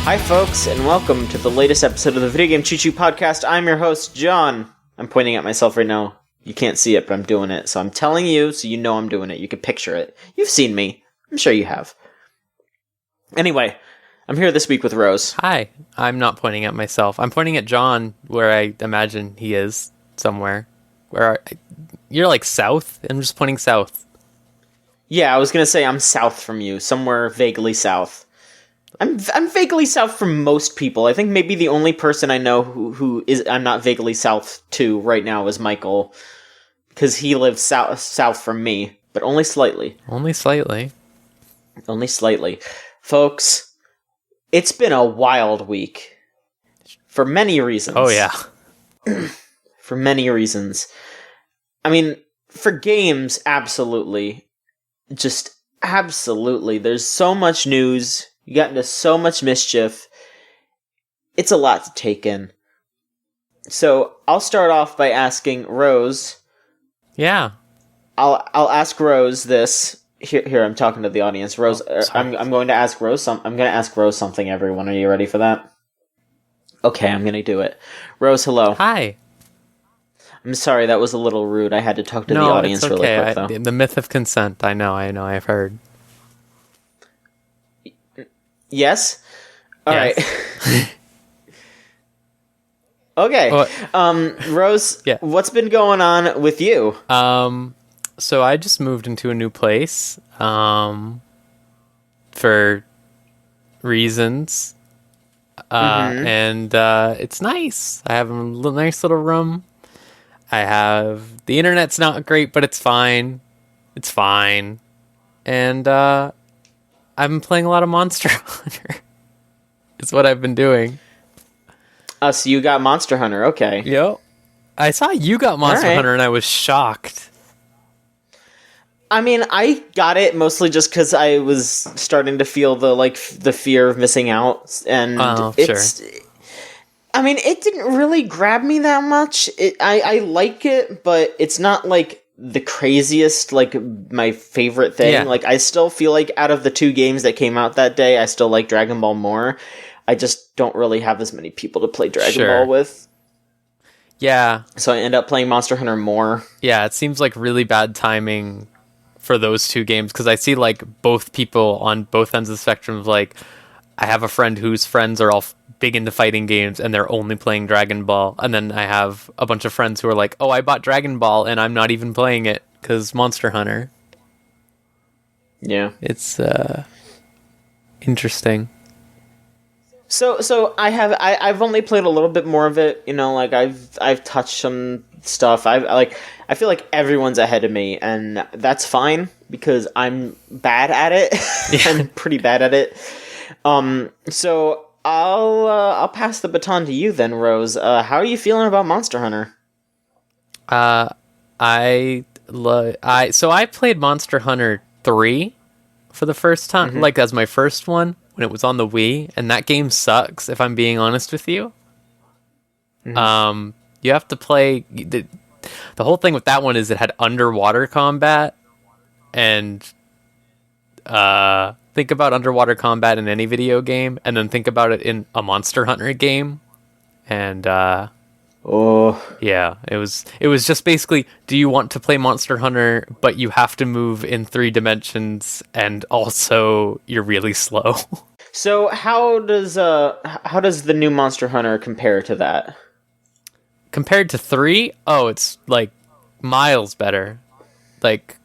Hi, folks, and welcome to the latest episode of the Video Game Choo Choo Podcast. I'm your host, John. I'm pointing at myself right now. You can't see it, but I'm doing it. So I'm telling you, so you know I'm doing it. You can picture it. You've seen me. I'm sure you have. Anyway, I'm here this week with Rose. Hi. I'm not pointing at myself. I'm pointing at John, where I imagine he is somewhere. You're like south? I'm just pointing south. Yeah, I was going to say I'm south from you, somewhere vaguely south. I'm vaguely south from most people. I think maybe the only person I know who is I'm not vaguely south to right now is Michael, because he lives south from me, but only slightly. Only slightly. Only slightly. Folks, it's been a wild week. For many reasons. Oh, yeah. For many reasons. I mean, for games, absolutely. Just absolutely. There's so much news. You got into so much mischief. It's a lot to take in. So, I'll start off by asking Rose. Yeah. I'll ask Rose this. Here, I'm talking to the audience. Rose, I'm going to ask Rose I'm going to ask Rose something, everyone. Are you ready for that? Okay, I'm going to do it. Rose, hello. Hi. I'm sorry, that was a little rude. I had to talk to the audience really quick, though. The myth of consent. I know, I've heard. Yes? All yes. right. Okay. Rose, yeah. What's been going on with you? So I just moved into a new place, for reasons, and it's nice. I have a nice little room. The internet's not great, but it's fine. It's fine. And, I've been playing a lot of Monster Hunter. It's what I've been doing. So you got Monster Hunter, okay. Yep. I saw you got Monster Hunter and I was shocked. I mean, I got it mostly just because I was starting to feel the fear of missing out, and sure. I mean, it didn't really grab me that much. I like it, but it's not like the craziest, like my favorite thing. Yeah. Like, I still feel like out of the two games that came out that day, I still like Dragon Ball more. I just don't really have as many people to play Dragon Ball with. Yeah. So I end up playing Monster Hunter more. Yeah, it seems like really bad timing for those two games, because I see like both people on both ends of the spectrum of like, I have a friend whose friends are all big into fighting games and they're only playing Dragon Ball, and then I have a bunch of friends who are like, oh, I bought Dragon Ball and I'm not even playing it because Monster Hunter. Yeah. It's interesting. So I've only played a little bit more of it, you know, like I've touched some stuff. I feel like everyone's ahead of me, and that's fine because I'm bad at it. I'm pretty bad at it. So I'll pass the baton to you then, Rose. How are you feeling about Monster Hunter? I played Monster Hunter 3 for the first time, like as my first one when it was on the Wii, and that game sucks, if I'm being honest with you. You have to play the whole thing with that one is it had underwater combat, and think about underwater combat in any video game, and then think about it in a Monster Hunter game, and yeah, it was just basically, do you want to play Monster Hunter, but you have to move in 3 dimensions, and also you're really slow. So how does the new Monster Hunter compare to that? Compared to 3? Oh, it's like miles better. Like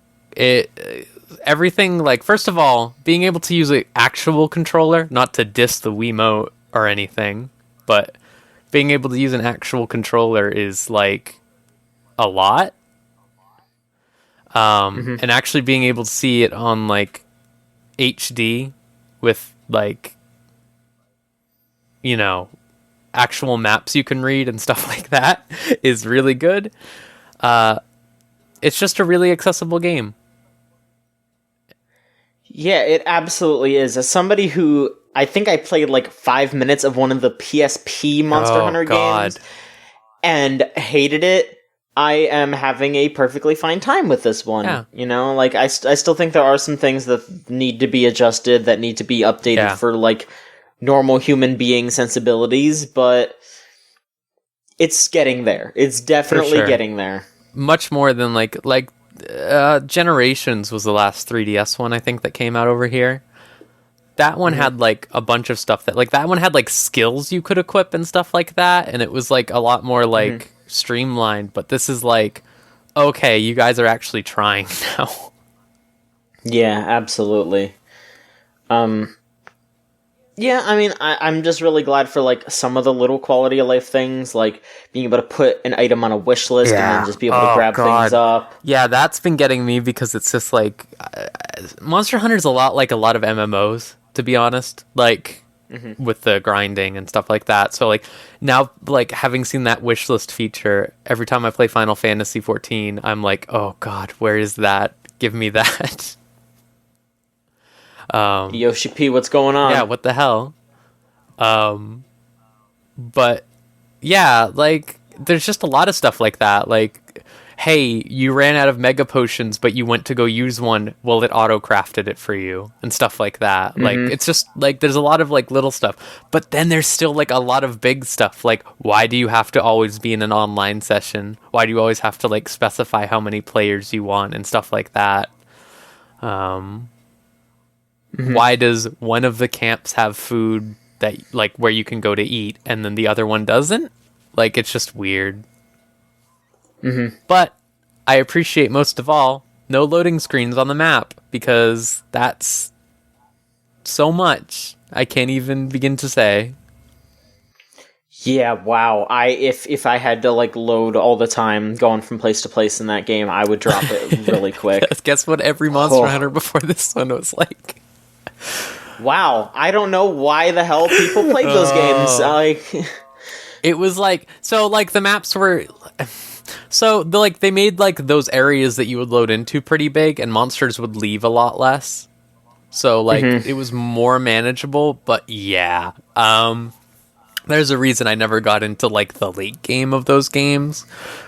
everything, like, first of all, being able to use an actual controller, not to diss the Wiimote or anything, but being able to use an actual controller is like a lot. And actually being able to see it on like HD with like, you know, actual maps you can read and stuff like that is really good. It's just a really accessible game. Yeah, it absolutely is. As somebody who, I think I played like 5 minutes of one of the PSP Monster Hunter games and hated it, I am having a perfectly fine time with this one. Yeah. You know, like I still think there are some things that need to be adjusted, that need to be updated for like normal human being sensibilities, but it's getting there. It's definitely getting there. Much more than Generations was the last 3DS one I think that came out over here. That one had like a bunch of stuff that one had like skills you could equip and stuff like that, and it was like a lot more like streamlined. But this is like, okay, you guys are actually trying now. Yeah, absolutely. Yeah, I mean, I'm just really glad for like some of the little quality of life things, like being able to put an item on a wish list and then just be able to grab things up. Yeah, that's been getting me because it's just like Monster Hunter's a lot like a lot of MMOs, to be honest. Like with the grinding and stuff like that. So like now, like having seen that wish list feature, every time I play Final Fantasy 14, I'm like, oh god, where is that? Give me that. Yoshi P, what's going on? Yeah, what the hell? But yeah, like there's just a lot of stuff like that. Like, hey, you ran out of mega potions, but you went to go use one. Well, it auto crafted it for you and stuff like that. Like, it's just like there's a lot of like little stuff, but then there's still like a lot of big stuff. Like, why do you have to always be in an online session? Why do you always have to like specify how many players you want and stuff like that? Why does one of the camps have food that like where you can go to eat and then the other one doesn't? Like, it's just weird. But I appreciate most of all no loading screens on the map, because that's so much I can't even begin to say. Yeah, wow. If I had to like load all the time going from place to place in that game, I would drop it really quick. Guess what every Monster Hunter before this one was like. Wow, I don't know why the hell people played those games. Like, it was like, so like the maps were, so the, like they made like those areas that you would load into pretty big, and monsters would leave a lot less. So like it was more manageable, but yeah, there's a reason I never got into like the late game of those games,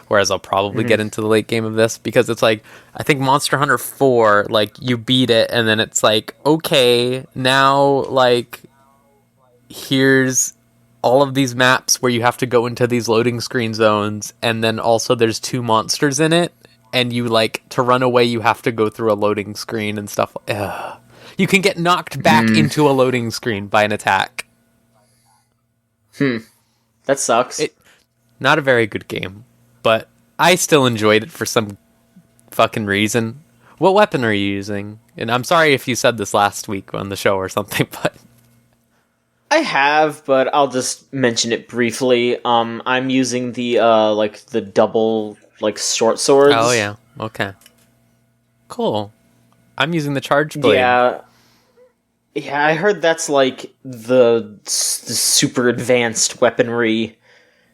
whereas I'll probably get into the late game of this, because it's like, I think Monster Hunter 4, like you beat it and then it's like, okay, now like here's all of these maps where you have to go into these loading screen zones, and then also there's 2 monsters in it, and you like to run away you have to go through a loading screen and stuff. Ugh. You can get knocked back into a loading screen by an attack. That sucks. Not a very good game, but I still enjoyed it for some fucking reason. What weapon are you using? And I'm sorry if you said this last week on the show or something, but I have, but I'll just mention it briefly. I'm using the like the double like short swords. Oh yeah, okay, cool. I'm using the charge blade. Yeah, I heard that's like the super advanced weaponry.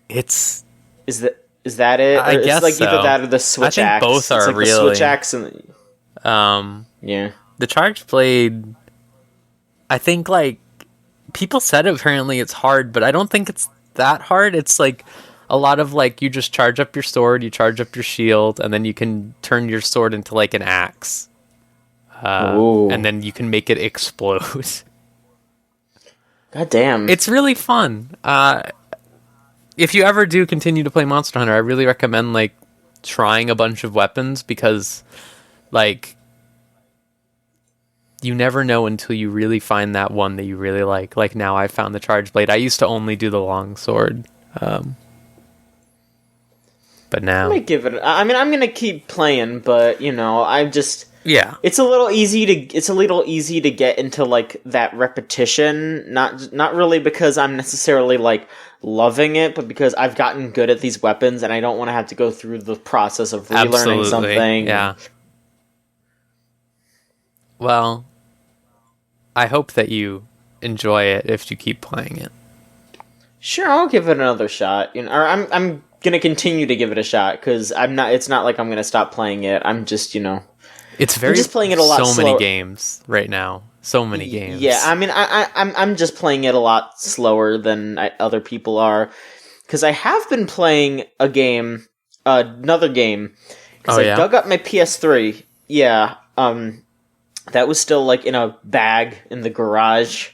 Is that it? I guess it's like so. Either that or the switch axe. Axe. Both are it's like really. The switch axe and yeah. The charge blade. I think like people said apparently it's hard, but I don't think it's that hard. It's like a lot of like you just charge up your sword, you charge up your shield, and then you can turn your sword into like an axe. And then you can make it explode. God damn. It's really fun. If you ever do continue to play Monster Hunter, I really recommend like trying a bunch of weapons, because like you never know until you really find that one that you really like. Like now I found the charge blade. I used to only do the long sword. But now I might give it. I mean, I'm gonna keep playing, but you know, I'm just. Yeah, it's a little easy to get into like that repetition. Not really because I'm necessarily like loving it, but because I've gotten good at these weapons, and I don't want to have to go through the process of relearning something. Yeah. Well, I hope that you enjoy it if you keep playing it. Sure, I'll give it another shot. You know, or I'm gonna continue to give it a shot, because I'm not. It's not like I'm gonna stop playing it. I'm just, you know. It's very I'm just playing it a lot. So many games right now. So many games. Yeah, I mean, I'm just playing it a lot slower than other people are, because I have been playing another game, because I dug up my PS3. Yeah, that was still like in a bag in the garage,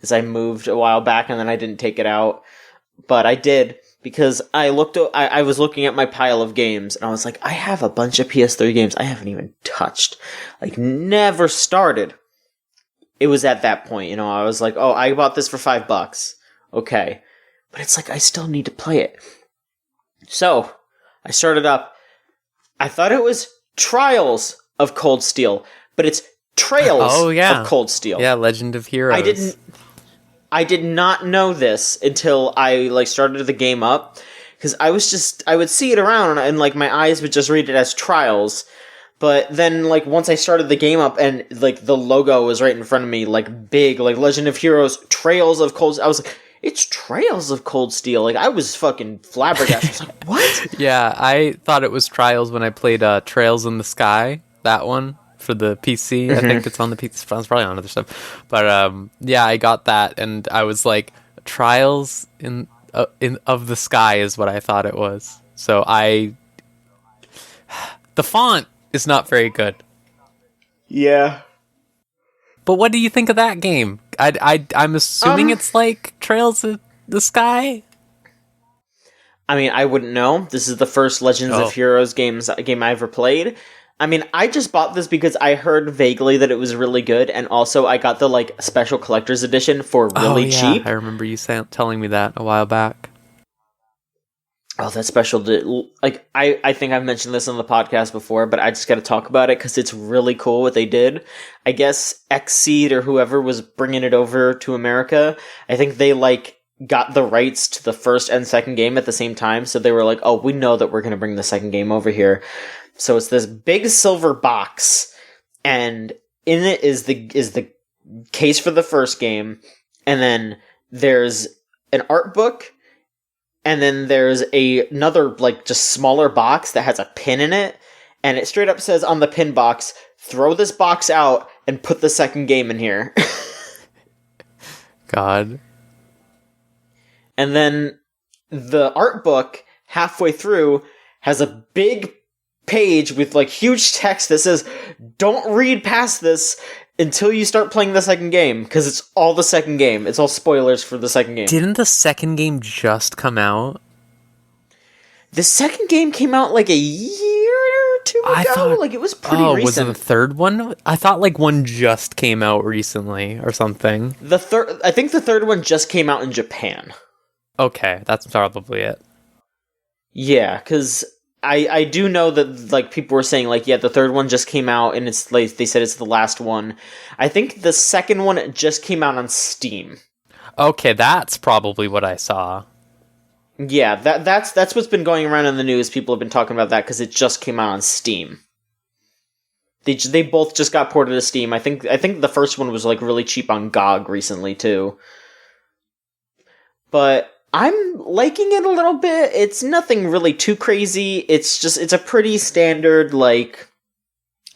because I moved a while back and then I didn't take it out. But I did, because I was looking at my pile of games, and I was like, I have a bunch of PS3 games I haven't even touched. Like, never started. It was at that point, you know, I was like, oh, I bought this for $5. Okay. But it's like, I still need to play it. So, I started up. I thought it was Trials of Cold Steel, but it's Trails of Cold Steel. Yeah, Legend of Heroes. I did not know this until I started the game up, because I would see it around and like my eyes would just read it as Trials, but then like once I started the game up and like the logo was right in front of me, like big, like Legend of Heroes Trails of Cold, I was like, it's Trails of Cold Steel. Like I was fucking flabbergasted. I was like, what? Yeah, I thought it was Trials when I played Trails in the Sky, that one. For the PC, I think it's on the PC. It's probably on other stuff, but yeah, I got that, and I was like, Trials in of the Sky is what I thought it was. So the font is not very good. Yeah. But what do you think of that game? I'm assuming it's like Trails of the Sky. I mean, I wouldn't know. This is the first Legends of Heroes game I ever played. I mean, I just bought this because I heard vaguely that it was really good, and also I got the like special collector's edition for really cheap. I remember you telling me that a while back. Oh, that special! Like, I think I've mentioned this on the podcast before, but I just got to talk about it because it's really cool what they did. I guess Xseed or whoever was bringing it over to America, I think they like got the rights to the first and second game at the same time, so they were like, "Oh, we know that we're going to bring the second game over here." So it's this big silver box, and in it is the case for the first game, and then there's an art book, and then there's another like just smaller box that has a pin in it, and it straight up says on the pin box, "Throw this box out and put the second game in here." God. And then the art book halfway through has a big page with like huge text that says, "Don't read past this until you start playing the second game," because it's all the second game. It's all spoilers for the second game. Didn't the second game just come out? The second game came out like a year or two ago. Like it was pretty recent. Was it the third one? I thought like one just came out recently or something. I think the third one just came out in Japan. Okay, that's probably it. Yeah, because I do know that like people were saying like, yeah, the third one just came out and it's like they said it's the last one. I think the second one just came out on Steam. Okay, that's probably what I saw. Yeah, that's what's been going around in the news. People have been talking about that because it just came out on Steam. They both just got ported to Steam. I think the first one was like really cheap on GOG recently too. But I'm liking it a little bit. It's nothing really too crazy. It's a pretty standard, like,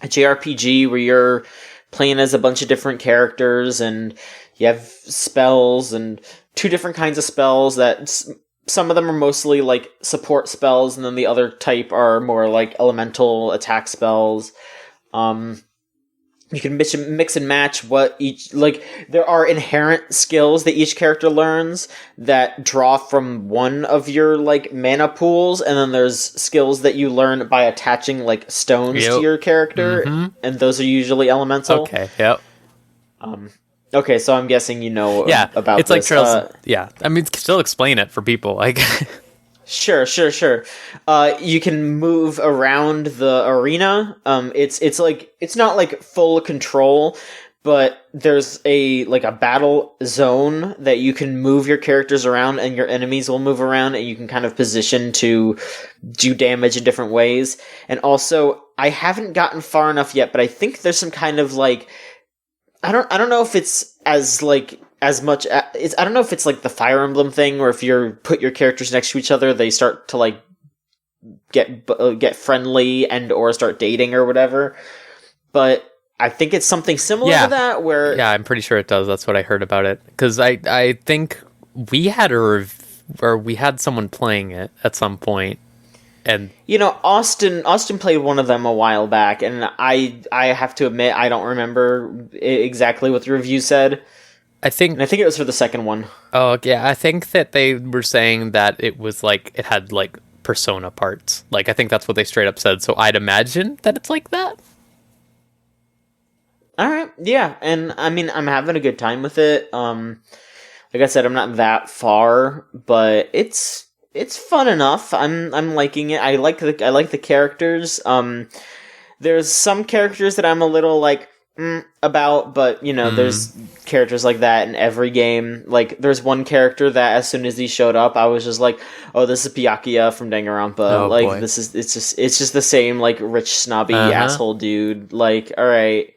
a JRPG where you're playing as a bunch of different characters and you have spells and two different kinds of spells that some of them are mostly like support spells and then the other type are more like elemental attack spells. You can mix and match what each, like, there are inherent skills that each character learns that draw from one of your, like, mana pools, and then there's skills that you learn by attaching, like, stones to your character, and those are usually elemental. Okay, yep. Okay, so I'm guessing you know about it's this. Like Trails, yeah. I mean, still explain it for people, like... Sure. You can move around the arena. It's not like full control, but there's a battle zone that you can move your characters around and your enemies will move around and you can kind of position to do damage in different ways. And also, I haven't gotten far enough yet, but I think there's some kind of like, I don't know if it's as much I don't know if it's like the Fire Emblem thing, or if you put your characters next to each other, they start to like get friendly and or start dating or whatever. But I think it's something similar to that. Where I'm pretty sure it does. That's what I heard about it. Because I think we had we had someone playing it at some point, and Austin played one of them a while back, and I have to admit I don't remember exactly what the review said. I think And I think it was for the second one. Oh, yeah, I think that they were saying that it was like it had like persona parts. Like I think that's what they straight up said. So I'd imagine that it's like that. All right, yeah, and I mean, I'm having a good time with it. Like I said, I'm not that far, but it's fun enough. I'm liking it. I like the characters. There's some characters that I'm a little like about, but you know, there's characters like that in every game. Like, there's one character that as soon as he showed up, I was just like, "Oh, this is Byakuya from Danganronpa." Oh, like, boy. it's just the same like rich snobby asshole dude. Like, all right.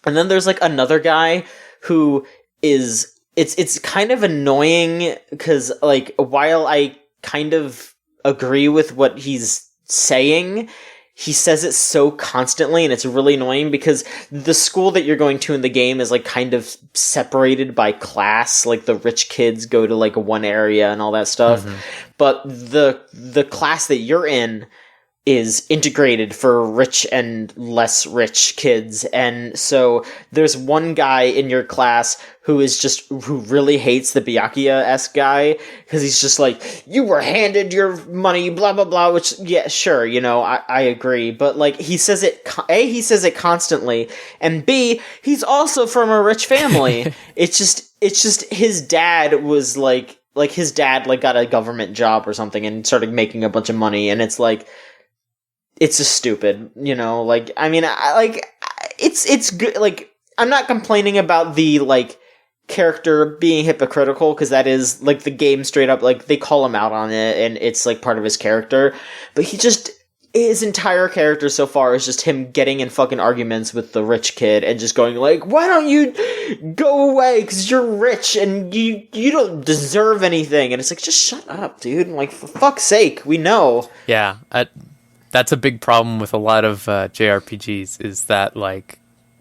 And then there's like another guy who is it's kind of annoying because like while I kind of agree with what he's saying, he says it so constantly and it's really annoying because the school that you're going to in the game is like kind of separated by class. Like the rich kids go to like one area and all that stuff. But the class that you're in is integrated for rich and less rich kids. And so there's one guy in your class who really hates the Byakuya-esque guy because he's just like, you were handed your money, blah, blah, blah, which, yeah, sure, you know, I agree. But, like, he says it constantly, and B, he's also from a rich family. It's just his dad was, like his dad, like, got a government job or something and started making a bunch of money, and it's, like, it's just stupid, you know, like, I mean, it's good, like, I'm not complaining about the, like, character being hypocritical, because that is, like, the game straight up, like, they call him out on it, and it's, like, part of his character, but his entire character so far is just him getting in fucking arguments with the rich kid, and just going, like, why don't you go away, because you're rich, and you don't deserve anything, and it's like, just shut up, dude, like, for fuck's sake, we know. Yeah, that's a big problem with a lot of JRPGs, is that, like,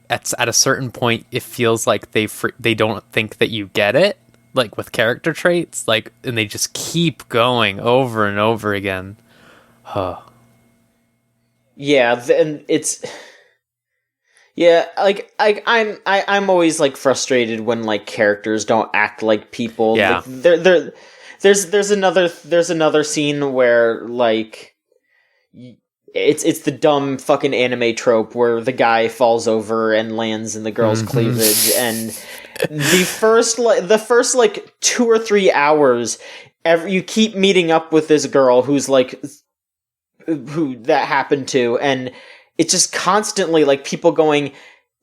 at a certain point, it feels like they don't think that you get it, like, with character traits, like, and they just keep going over and over again. Yeah, and it's... Yeah, like, I'm always, like, frustrated when, like, characters don't act like people. Yeah. Like, there's another scene where, like... It's the dumb fucking anime trope where the guy falls over and lands in the girl's cleavage, and the first 2 or 3 hours, you keep meeting up with this girl who's like, who that happened to, and it's just constantly like people going,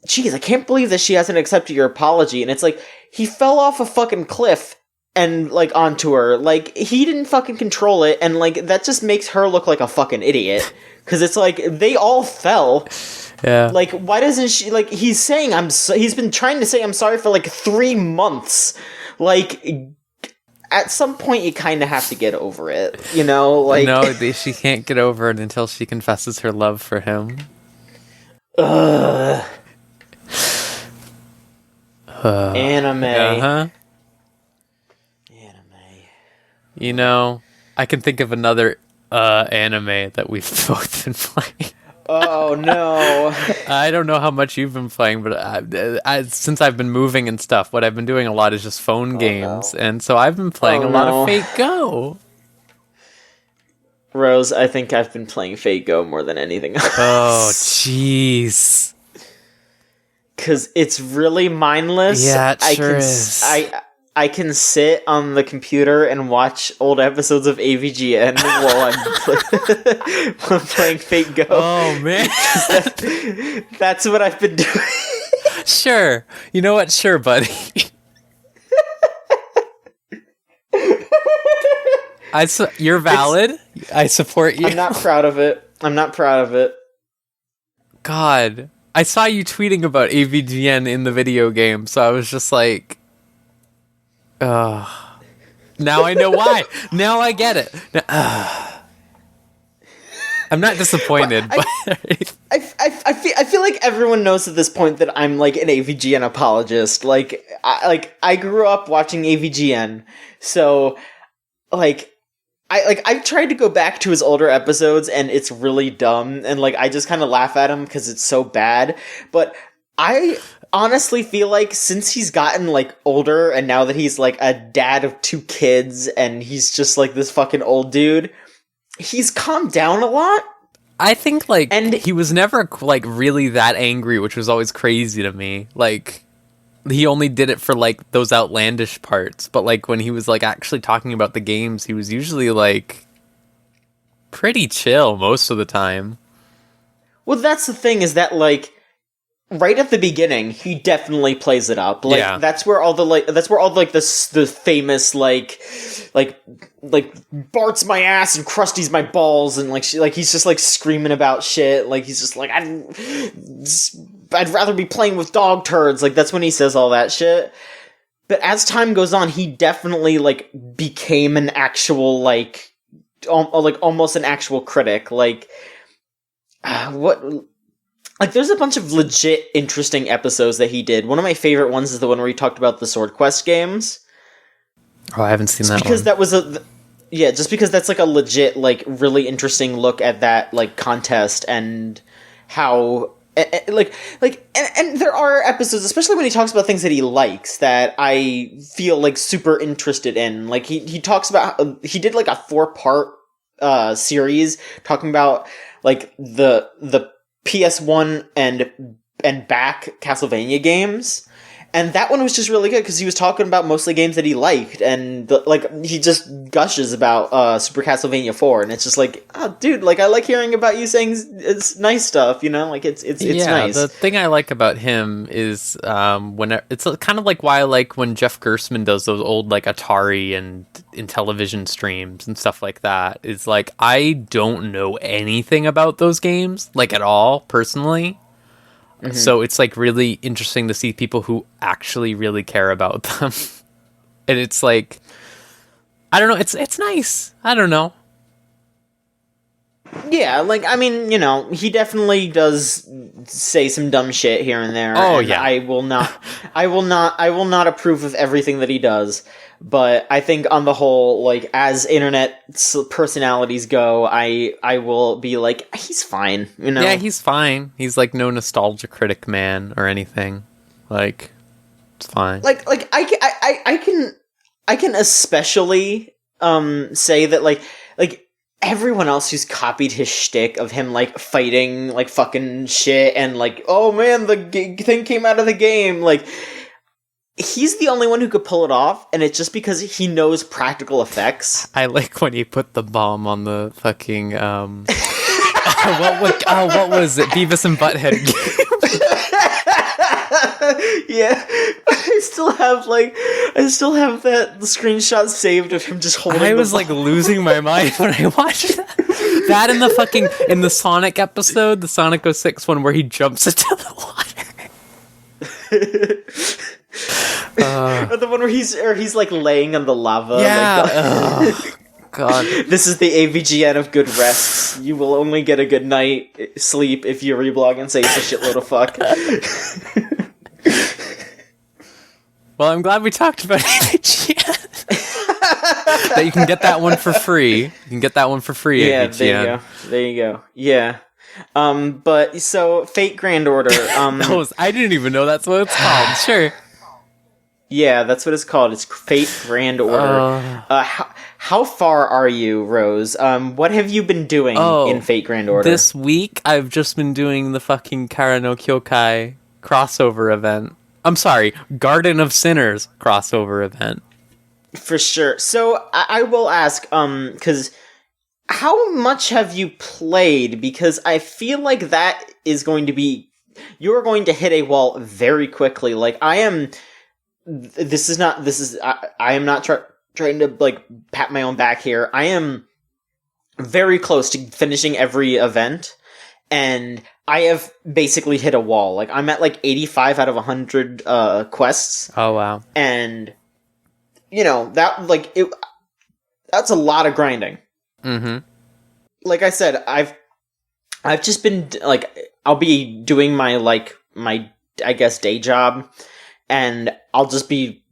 "Geez, I can't believe that she hasn't accepted your apology," and it's like, he fell off a fucking cliff and, like, onto her. Like, he didn't fucking control it, and, like, that just makes her look like a fucking idiot. Because it's like, they all fell. Yeah. Like, why doesn't she, like, he's been trying to say I'm sorry for, like, 3 months. Like, at some point you kind of have to get over it, you know? Like, No, she can't get over it until she confesses her love for him. Anime. Uh-huh. You know, I can think of another anime that we've both been playing. Oh, no. I don't know how much you've been playing, but since I've been moving and stuff, what I've been doing a lot is just phone games, and so I've been playing a lot of Fate Go. Rose, I think I've been playing Fate Go more than anything else. Oh, jeez. Because it's really mindless. Yeah, it sure is. I can sit on the computer and watch old episodes of AVGN while I'm playing Fate Go. Oh, man. That's what I've been doing. Sure. You know what? Sure, buddy. You're valid. I support you. I'm not proud of it. God. I saw you tweeting about AVGN in the video game, so I was just like... now I know why. Now I get it. I'm not disappointed, but I feel like everyone knows at this point that I'm like an AVGN apologist. Like I grew up watching AVGN, so I've tried to go back to his older episodes, and it's really dumb, and like I just kind of laugh at him because it's so bad. But honestly feel like since he's gotten like older and now that he's like a dad of 2 kids and he's just like this fucking old dude, he's calmed down a lot. I think like And he was never like really that angry, which was always crazy to me. Like he only did it for like those outlandish parts, but like when he was like actually talking about the games, he was usually like pretty chill most of the time. well, that's the thing is that like right at the beginning, he definitely plays it up. Like Yeah. that's where all the the famous like Bart's my ass and Krusty's my balls and like he's just like screaming about shit. Like he's just like I'd rather be playing with dog turds. Like that's when he says all that shit. But as time goes on, he definitely like became an actual like almost an actual critic. Like what. Like, there's a bunch of legit interesting episodes that he did. One of my favorite ones is the one where he talked about the Sword Quest games. Oh, I haven't seen that Because one. that was just because that's like a legit, like, really interesting look at that, like, contest and how, and there are episodes, especially when he talks about things that he likes, that I feel, like, super interested in. Like, he talks about, he did, like, a 4-part series talking about, like, the PS1 and back Castlevania games, and that one was just really good because he was talking about mostly games that he liked, and he just gushes about Super Castlevania 4, and it's just like, oh, dude, like I like hearing about you saying it's nice stuff, you know, like it's nice. The thing I like about him is when it's kind of like why I like when Jeff Gerstmann does those old like Atari and Intellivision streams and stuff like that. Is like I don't know anything about those games like at all personally. Mm-hmm. So it's like really interesting to see people who actually really care about them. And it's like I don't know, it's nice. I don't know. Yeah, like I mean, you know, he definitely does say some dumb shit here and there. Oh and yeah, I will not approve of everything that he does. But I think on the whole, like as internet personalities go, I will be like, he's fine, you know. Yeah, he's fine. He's like no nostalgia critic man or anything. Like it's fine. Like I can especially say that like everyone else who's copied his shtick of him like fighting like fucking shit and like, oh man, the thing came out of the game, like he's the only one who could pull it off, and it's just because he knows practical effects. I like when he put the bomb on the fucking what was it? Beavis and Butthead game. Yeah, I still have that screenshot saved of him just holding. I was like losing my mind when I watched that. That in the fucking in the Sonic episode, the Sonic 06 one where he jumps into the water. Or the one where he's like laying on the lava. Yeah. Like, oh, God. This is the AVGN of good rests. You will only get a good night sleep if you reblog and say it's a shitload of fuck. Well, I'm glad we talked about AVGN. That you can get that one for free. You can get that one for free. Yeah, AVGN. there you go. Yeah. But so Fate Grand Order. I didn't even know that's what it's called. Sure. Yeah, that's what it's called. It's Fate Grand Order. How far are you, Rose? What have you been doing in Fate Grand Order? This week, I've just been doing the fucking Kara no Kyokai crossover event. I'm sorry, Garden of Sinners crossover event. For sure. So, I will ask, because how much have you played? Because I feel like that is going to be... You're going to hit a wall very quickly. Like, I am... I am not trying to like pat my own back here. I am very close to finishing every event, and I have basically hit a wall. Like I'm at like 85 out of 100 quests. Oh wow! And you know that that's a lot of grinding. Mm-hmm. Like I said, I've just been like I'll be doing my I guess day job. And I'll just be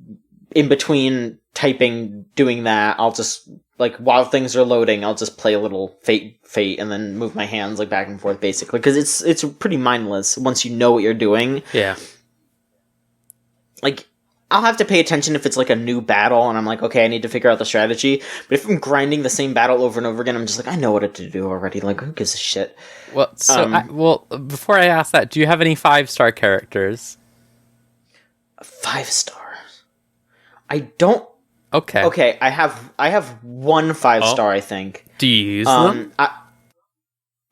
in between typing, doing that. I'll just, like, while things are loading, I'll just play a little Fate, and then move my hands, like, back and forth, basically. Because it's pretty mindless once you know what you're doing. Yeah. like, I'll have to pay attention if it's like a new battle and I'm like, okay, I need to figure out the strategy. But if I'm grinding the same battle over and over again, I'm just like, I know what to do already. Like, who gives a shit? Well, before I ask that, do you have any 5-star characters? 5-star. I don't. Okay. Okay, I have one 5-star. I think. Do you use them?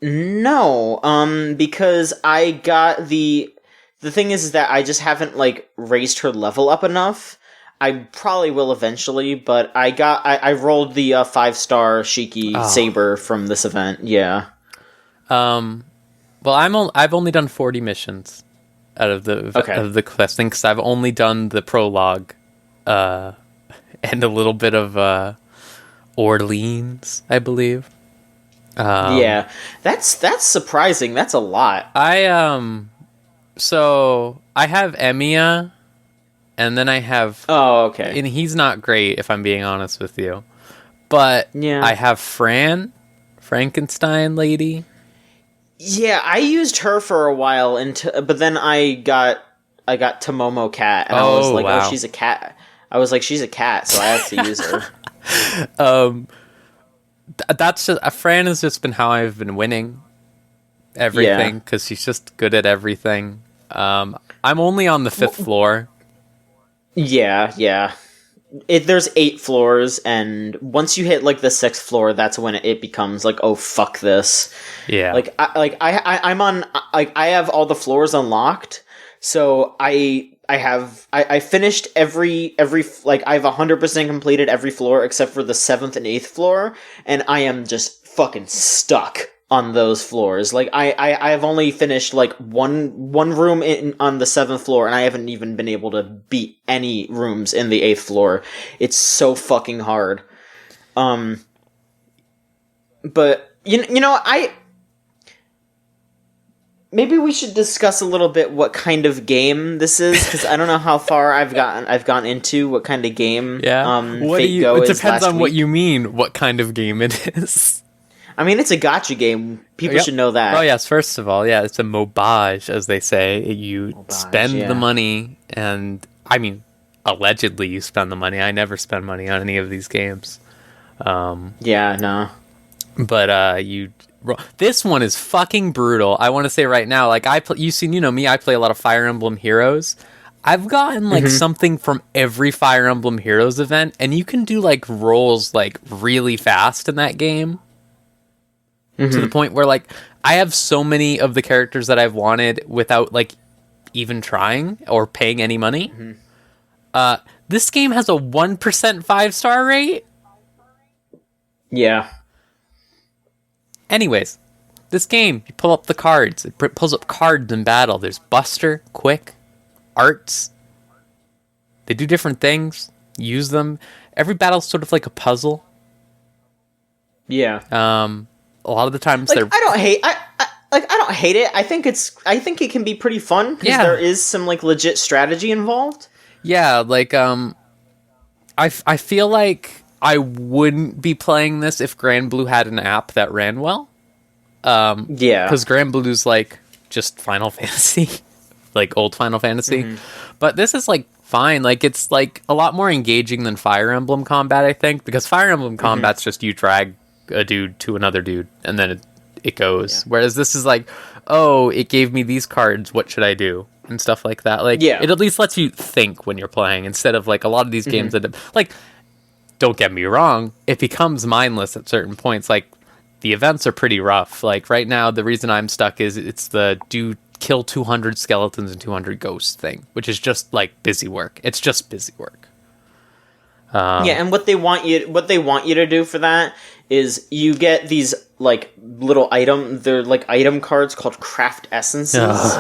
No, because I got the thing is that I just haven't like raised her level up enough. I probably will eventually, but I rolled the 5-star Shiki Saber from this event. Yeah. Well, I've only done 40 missions out of the quest thing because I've only done the prologue, and a little bit of Orleans, I believe. Yeah, that's surprising. That's a lot. So I have Emiya, and then I have... Oh, okay. And he's not great, if I'm being honest with you. But yeah. I have Frankenstein lady. Yeah, I used her for a while, but then I got Tomomo Cat, and I was like, wow. Oh, she's a cat. I was like, she's a cat, so I have to use her. That's just... Fran has just been how I've been winning everything, because she's just good at everything. I'm only on the 5th floor. Yeah. There's 8 floors, and once you hit like the 6th floor, that's when it becomes like, oh fuck this. Yeah. I'm on, like, I have all the floors unlocked, so I finished every like, I've 100% completed every floor except for the 7th and 8th floor, and I am just fucking stuck on those floors. Like, I've only finished like one room on the 7th floor, and I haven't even been able to beat any rooms in the 8th floor. It's so fucking hard. But you know, maybe we should discuss a little bit what kind of game this is, because I don't know how far I've gone into what kind of game. Yeah. It depends on what you mean. What kind of game it is. I mean, it's a gacha game. People should know that. Oh, yes. First of all, it's a mobage, as they say. You spend the money, and, I mean, allegedly you spend the money. I never spend money on any of these games. Yeah, no. But, this one is fucking brutal. I want to say right now, like, you know me, I play a lot of Fire Emblem Heroes. I've gotten, like, something from every Fire Emblem Heroes event, and you can do, like, rolls, like, really fast in that game. To the point where, like, I have so many of the characters that I've wanted without, like, even trying or paying any money. This game has a 1% 5-star rate? Yeah. Anyways, this game, you pull up the cards. It pulls up cards in battle. There's Buster, Quick, Arts. They do different things. Use them. Every battle's sort of like a puzzle. Yeah. A lot of the times like, I don't hate it. I think it can be pretty fun because there is some like legit strategy involved. Yeah, like I feel like I wouldn't be playing this if Grand Blue had an app that ran well. Because Grand Blue's like just Final Fantasy, like old Final Fantasy. But this is like fine. Like, it's like a lot more engaging than Fire Emblem combat, I think, because Fire Emblem combat's just you drag a dude to another dude and then it goes. Whereas this is like, oh, it gave me these cards, what should I do, and stuff like that. Like, it at least lets you think when you're playing, instead of like a lot of these games that, like, don't get me wrong, it becomes mindless at certain points. Like, the events are pretty rough. Like, right now, the reason I'm stuck is it's the kill 200 skeletons and 200 ghosts thing, which is just like busy work. It's just busy work. And what they want you to do for that is you get these like they're like item cards called craft essences.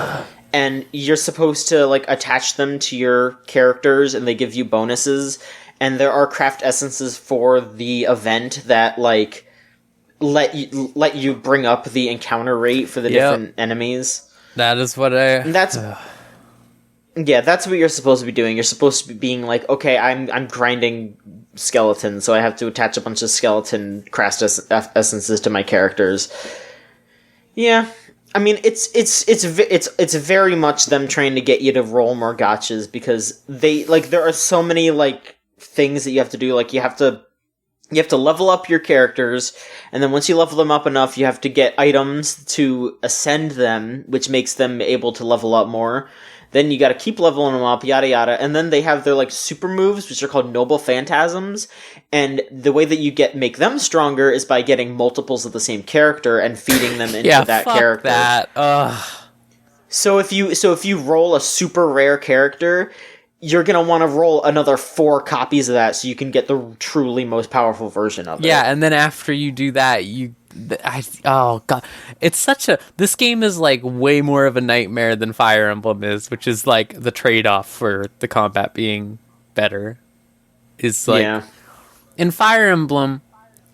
And you're supposed to like attach them to your characters, and they give you bonuses. And there are craft essences for the event that like let you bring up the encounter rate for the different enemies. That is what that's what you're supposed to be doing. You're supposed to be being like, okay, I'm grinding skeletons, so I have to attach a bunch of skeleton craft essences to my characters. Yeah, I mean, it's very much them trying to get you to roll more gotchas because there are so many like things that you have to do. Like you have to level up your characters, and then once you level them up enough, you have to get items to ascend them, which makes them able to level up more. Then you got to keep leveling them up, yada yada. And then they have their like super moves, which are called noble phantasms. And the way that you make them stronger is by getting multiples of the same character and feeding them into that fuck character. That. Ugh. So if you roll a super rare character, you're gonna want to roll another 4 copies of that so you can get the truly most powerful version of it. Yeah, and then after you do that, oh god, it's this game is like way more of a nightmare than Fire Emblem is, which is like the trade-off for the combat being better. Is like in Fire Emblem,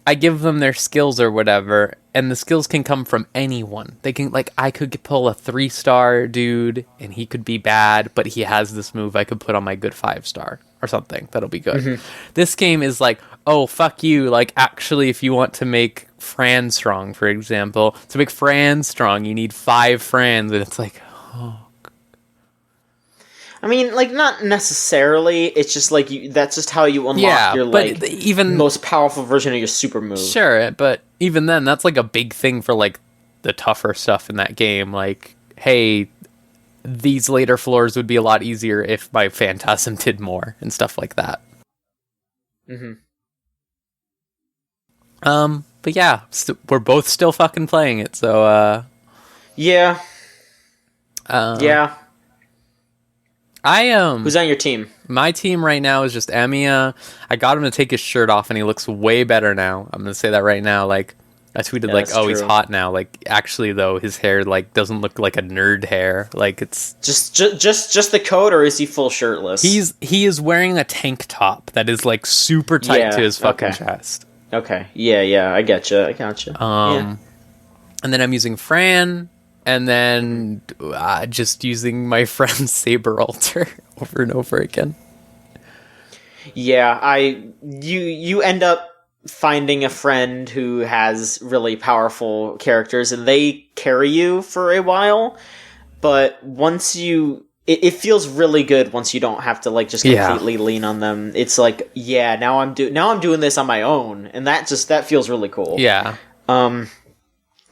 I give them their skills or whatever, and the skills can come from anyone. They can, like, I could pull a 3-star dude, and he could be bad, but he has this move I could put on my good 5-star or something. That'll be good. Mm-hmm. This game is like, oh, fuck you. Like, actually, if you want to make Fran strong, for example, to make Fran strong, you need 5 Frans, and it's like, oh. I mean, like, not necessarily. It's just like that's just how you unlock your like even most powerful version of your super move. Sure, but even then, that's like a big thing for like the tougher stuff in that game. Like, hey, these later floors would be a lot easier if my Phantasm did more and stuff like that. Mm-hmm. But yeah, we're both still fucking playing it. So yeah. Yeah. Who's on your team? My team right now is just Emiya. I got him to take his shirt off, and he looks way better now. I'm gonna say that right now. Like, I tweeted like, "Oh, true. He's hot now." Like, actually, though, his hair like doesn't look like a nerd hair. Like, it's just the coat, or is he full shirtless? He is wearing a tank top that is like super tight to his fucking chest. Okay. Yeah. I gotcha. And then I'm using Fran. And then just using my friend's Saber Altar over and over again. Yeah, you end up finding a friend who has really powerful characters, and they carry you for a while. But once it feels really good once you don't have to like just completely lean on them. It's like, now I'm doing this on my own, and that feels really cool. Yeah. I'm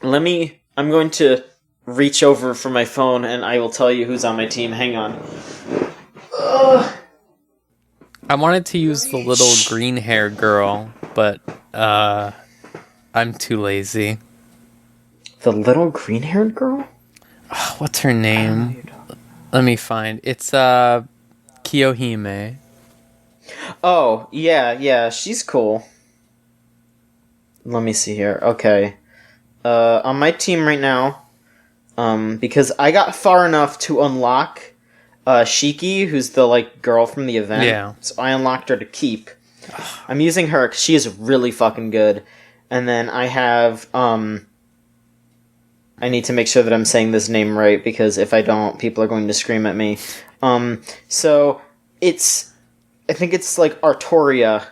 going to reach over for my phone, and I will tell you who's on my team. Hang on. I wanted to use the little green hair girl, but I'm too lazy. The little green haired girl? What's her name? Let me find. It's Kiyohime. Oh, yeah, she's cool. Let me see here. Okay. On my team right now, because I got far enough to unlock Shiki, who's the like girl from the event. Yeah. So I unlocked her to keep. I'm using her because she is really fucking good. And then I have I need to make sure that I'm saying this name right, because if I don't, people are going to scream at me. So I think it's like Artoria.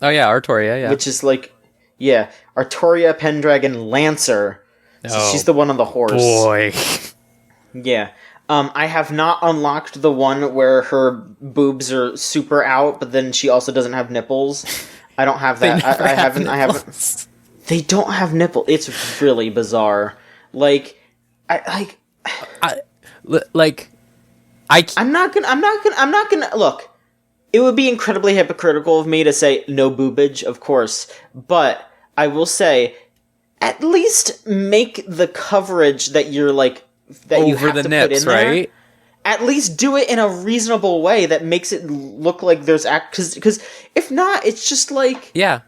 Oh yeah, Artoria, yeah. Which is like, Artoria Pendragon Lancer. So she's the one on the horse. Boy. Yeah. I have not unlocked the one where her boobs are super out, but then she also doesn't have nipples. I don't have that. I haven't. They don't have nipple. It's really bizarre. I'm not gonna look. It would be incredibly hypocritical of me to say no boobage, of course, but I will say, at least make the coverage that you're like that over you have the to nips, put in there. Right? At least do it in a reasonable way that makes it look like there's because if not, it's just like it's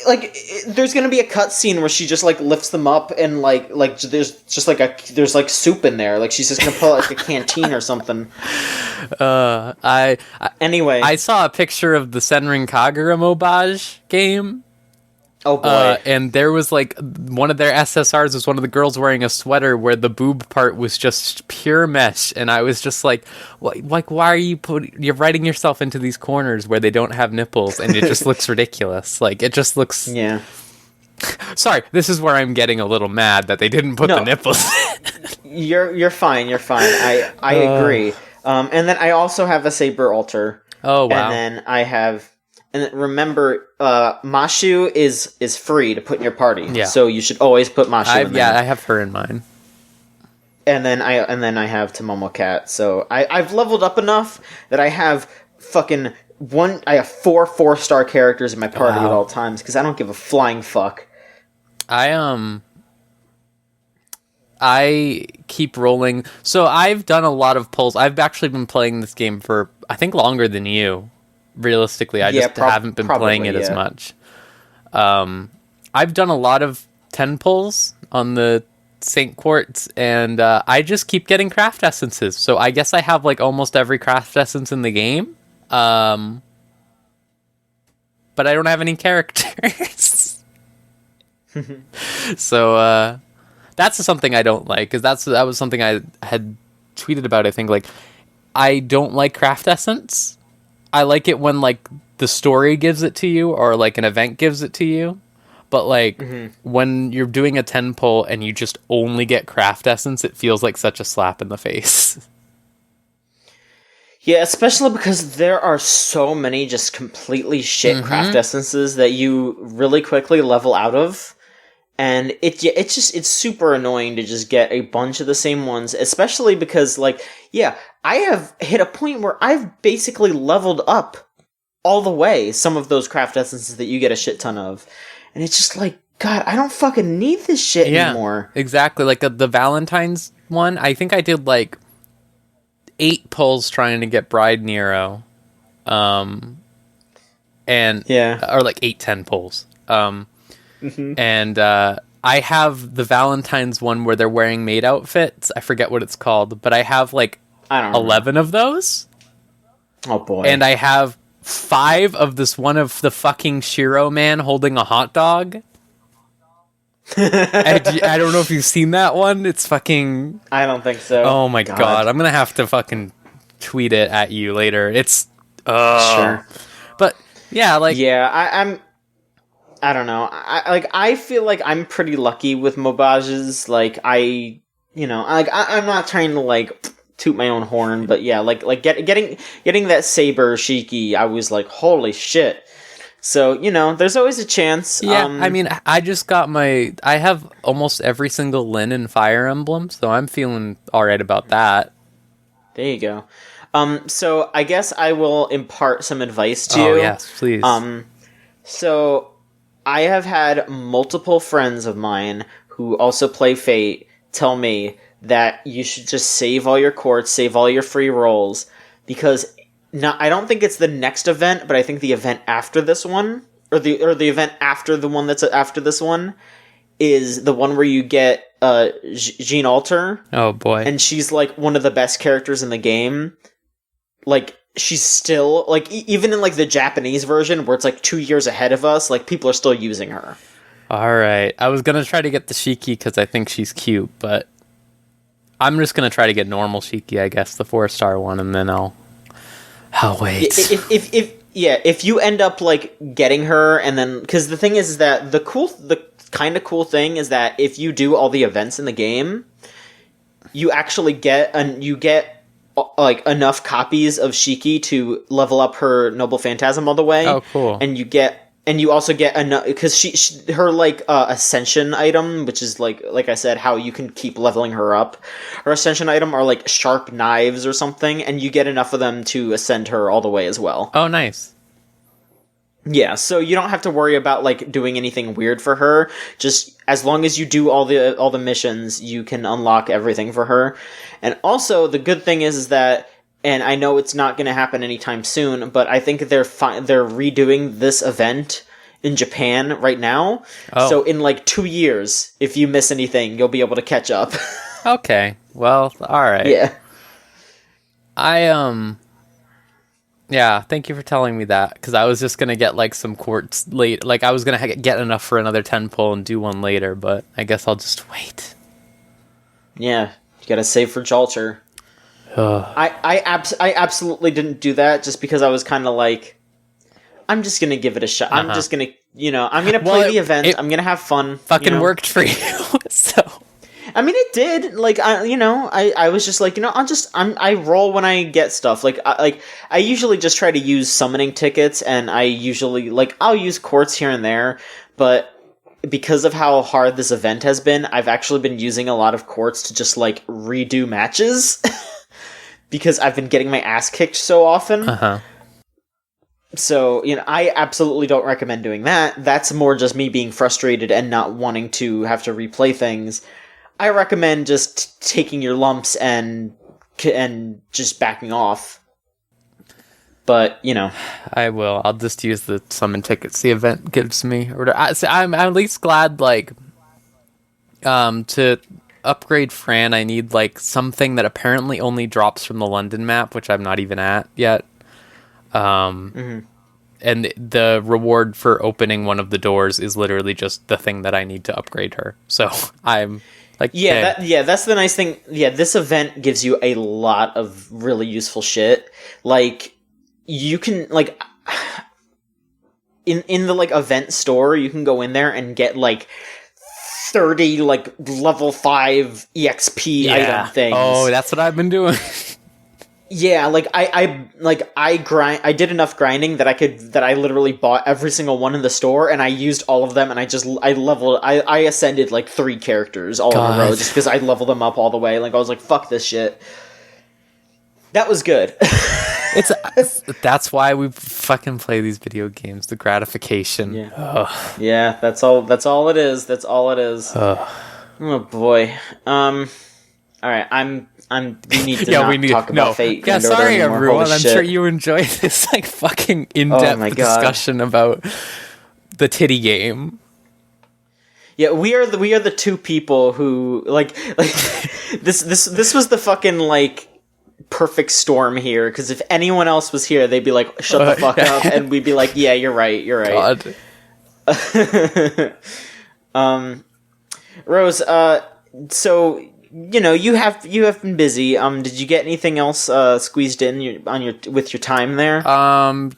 like there's gonna be a cutscene where she just like lifts them up and like there's just like there's like soup in there, like she's just gonna pull out like a canteen or something. Anyway, I saw a picture of the Senran Kagura Mobage game. Oh boy! And there was like one of their SSRs was one of the girls wearing a sweater where the boob part was just pure mesh, and I was just like, why are you're writing yourself into these corners where they don't have nipples, and it just looks ridiculous. Like it just looks. Yeah. Sorry, this is where I'm getting a little mad that they didn't put the nipples. You're fine. You're fine. I agree. And then I also have a saber altar. Oh wow! And then I have. And remember, Mashu is free to put in your party. Yeah. So you should always put Mashu in there. Yeah, I have her in mine. And then I have Tomomo Cat. So I've leveled up enough that I have fucking I have 4 4-star characters in my party at all times because I don't give a flying fuck. I keep rolling. So I've done a lot of pulls. I've actually been playing this game for I think longer than you. Realistically, I just haven't been playing it as much. I've done a lot of 10 pulls on the Saint Quartz, and I just keep getting craft essences. So I guess I have like almost every craft essence in the game. But I don't have any characters. So that's something I don't like, because that was something I had tweeted about. I think, like, I don't like craft essence. I like it when, like, the story gives it to you or, like, an event gives it to you. But, like, when you're doing a 10 pull and you just only get craft essence, it feels like such a slap in the face. Yeah, especially because there are so many just completely shit craft essences that you really quickly level out of. And it's super annoying to just get a bunch of the same ones, especially because, like, yeah, I have hit a point where I've basically leveled up all the way some of those craft essences that you get a shit ton of. And it's just like, God, I don't fucking need this shit anymore. Exactly. Like the Valentine's one, I think I did like 8 pulls trying to get Bride Nero. Or like 8-10 pulls. And I have the Valentine's one where they're wearing maid outfits. I forget what it's called, but I have like 11 of those. Oh boy. And I have 5 of this one of the fucking Shiro man holding a hot dog. I don't know if you've seen that one. It's fucking... I don't think so. Oh my god. I'm gonna have to fucking tweet it at you later. It's... Sure. But, yeah, like... Yeah, I don't know. I feel like I'm pretty lucky with Mobages. Like, I'm not trying to, like, toot my own horn, but yeah, like getting that Saber Shiki, I was like, holy shit. So, there's always a chance. Yeah, I mean, I just got I have almost every single Lin in Fire Emblem, so I'm feeling alright about that. There you go. So I guess I will impart some advice to you. Oh, yes, please. So I have had multiple friends of mine who also play Fate tell me that you should just save all your quartz, save all your free rolls, because I don't think it's the next event, but I think the event after this one, or the event after the one that's after this one, is the one where you get Jean Alter. Oh boy. And she's like one of the best characters in the game. Like, she's still, like, even in like the Japanese version where it's like 2 years ahead of us, like, people are still using her. Alright. I was gonna try to get the Shiki because I think she's cute, but I'm just gonna try to get normal Shiki, I guess, the 4-star one, and then I'll wait. If you end up like getting her, and then, because the thing is that the kind of cool thing is that if you do all the events in the game, you actually get like enough copies of Shiki to level up her Noble Phantasm all the way. Oh, cool! And you also get enough, because her like ascension item, which is like I said, how you can keep leveling her up. Her ascension item are like sharp knives or something, and you get enough of them to ascend her all the way as well. Oh, nice. Yeah, so you don't have to worry about like doing anything weird for her. Just as long as you do all the missions, you can unlock everything for her. And also, the good thing is that, and I know it's not going to happen anytime soon, but I think they're redoing this event in Japan right now. Oh. So in like 2 years, if you miss anything, you'll be able to catch up. Okay. Well, all right. Yeah. Yeah, thank you for telling me that, because I was just going to get like some quartz late. Like, I was going to get enough for another 10 pull and do one later, but I guess I'll just wait. Yeah, you got to save for Jalter. I absolutely didn't do that just because I was kind of like, I'm just going to give it a shot. I'm just going to I'm gonna play the event. I'm gonna have fun. Fucking worked for you. So I mean, it did. Like, I was just like, I roll when I get stuff. Like, I usually just try to use summoning tickets, and I usually, like, I'll use quartz here and there, but because of how hard this event has been, I've actually been using a lot of quartz to just, like, redo matches, because I've been getting my ass kicked so often. Uh-huh. So, I absolutely don't recommend doing that. That's more just me being frustrated and not wanting to have to replay things. I recommend just taking your lumps and just backing off. But, I will. I'll just use the summon tickets the event gives me. I'm at least glad, like, to upgrade Fran, I need, like, something that apparently only drops from the London map, which I'm not even at yet. And the reward for opening one of the doors is literally just the thing that I need to upgrade her. So I'm... Like, that's the nice thing. Yeah, this event gives you a lot of really useful shit. Like, you can, like, in the, like, event store, you can go in there and get, like, 30, like, level 5 EXP item things. Oh, that's what I've been doing. Yeah, like I did enough grinding that I literally bought every single one in the store, and I used all of them, and I ascended like 3 characters all in a row just because I leveled them up all the way. Like, I was like, fuck this shit. That was good. That's why we fucking play these video games. The gratification. Yeah. Ugh. Yeah, that's all it is. That's all it is. Oh boy. All right, we need to talk about Fate. Yeah, sorry everyone. I'm sure you enjoy this like fucking in-depth discussion about the titty game. Yeah, we are the 2 people who like this was the fucking like perfect storm here, because if anyone else was here, they'd be like, shut the fuck up, and we'd be like, yeah, you're right. God. Rose, so you have been busy. Did you get anything else squeezed in with your time there?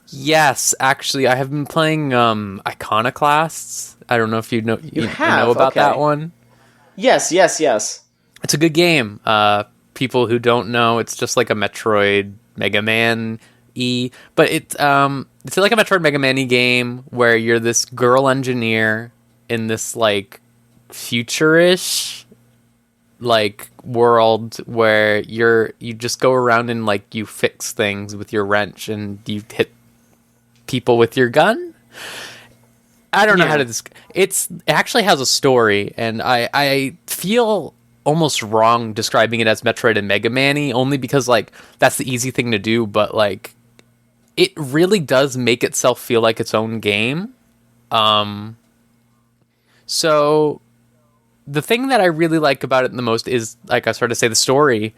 Yes, actually, I have been playing Iconoclasts. I don't know if you know about that one. Yes. It's a good game. People who don't know, it's just like a Metroid Mega Man-y, but it's like a Metroid Mega Man-y game where you're this girl engineer in this like future-ish like world where you just go around and like you fix things with your wrench and you hit people with your gun. I don't know how to it actually has a story, and I feel almost wrong describing it as Metroid and Mega Man-y, only because like that's the easy thing to do, but like it really does make itself feel like its own game. So the thing that I really like about it the most is, like I started to say, the story.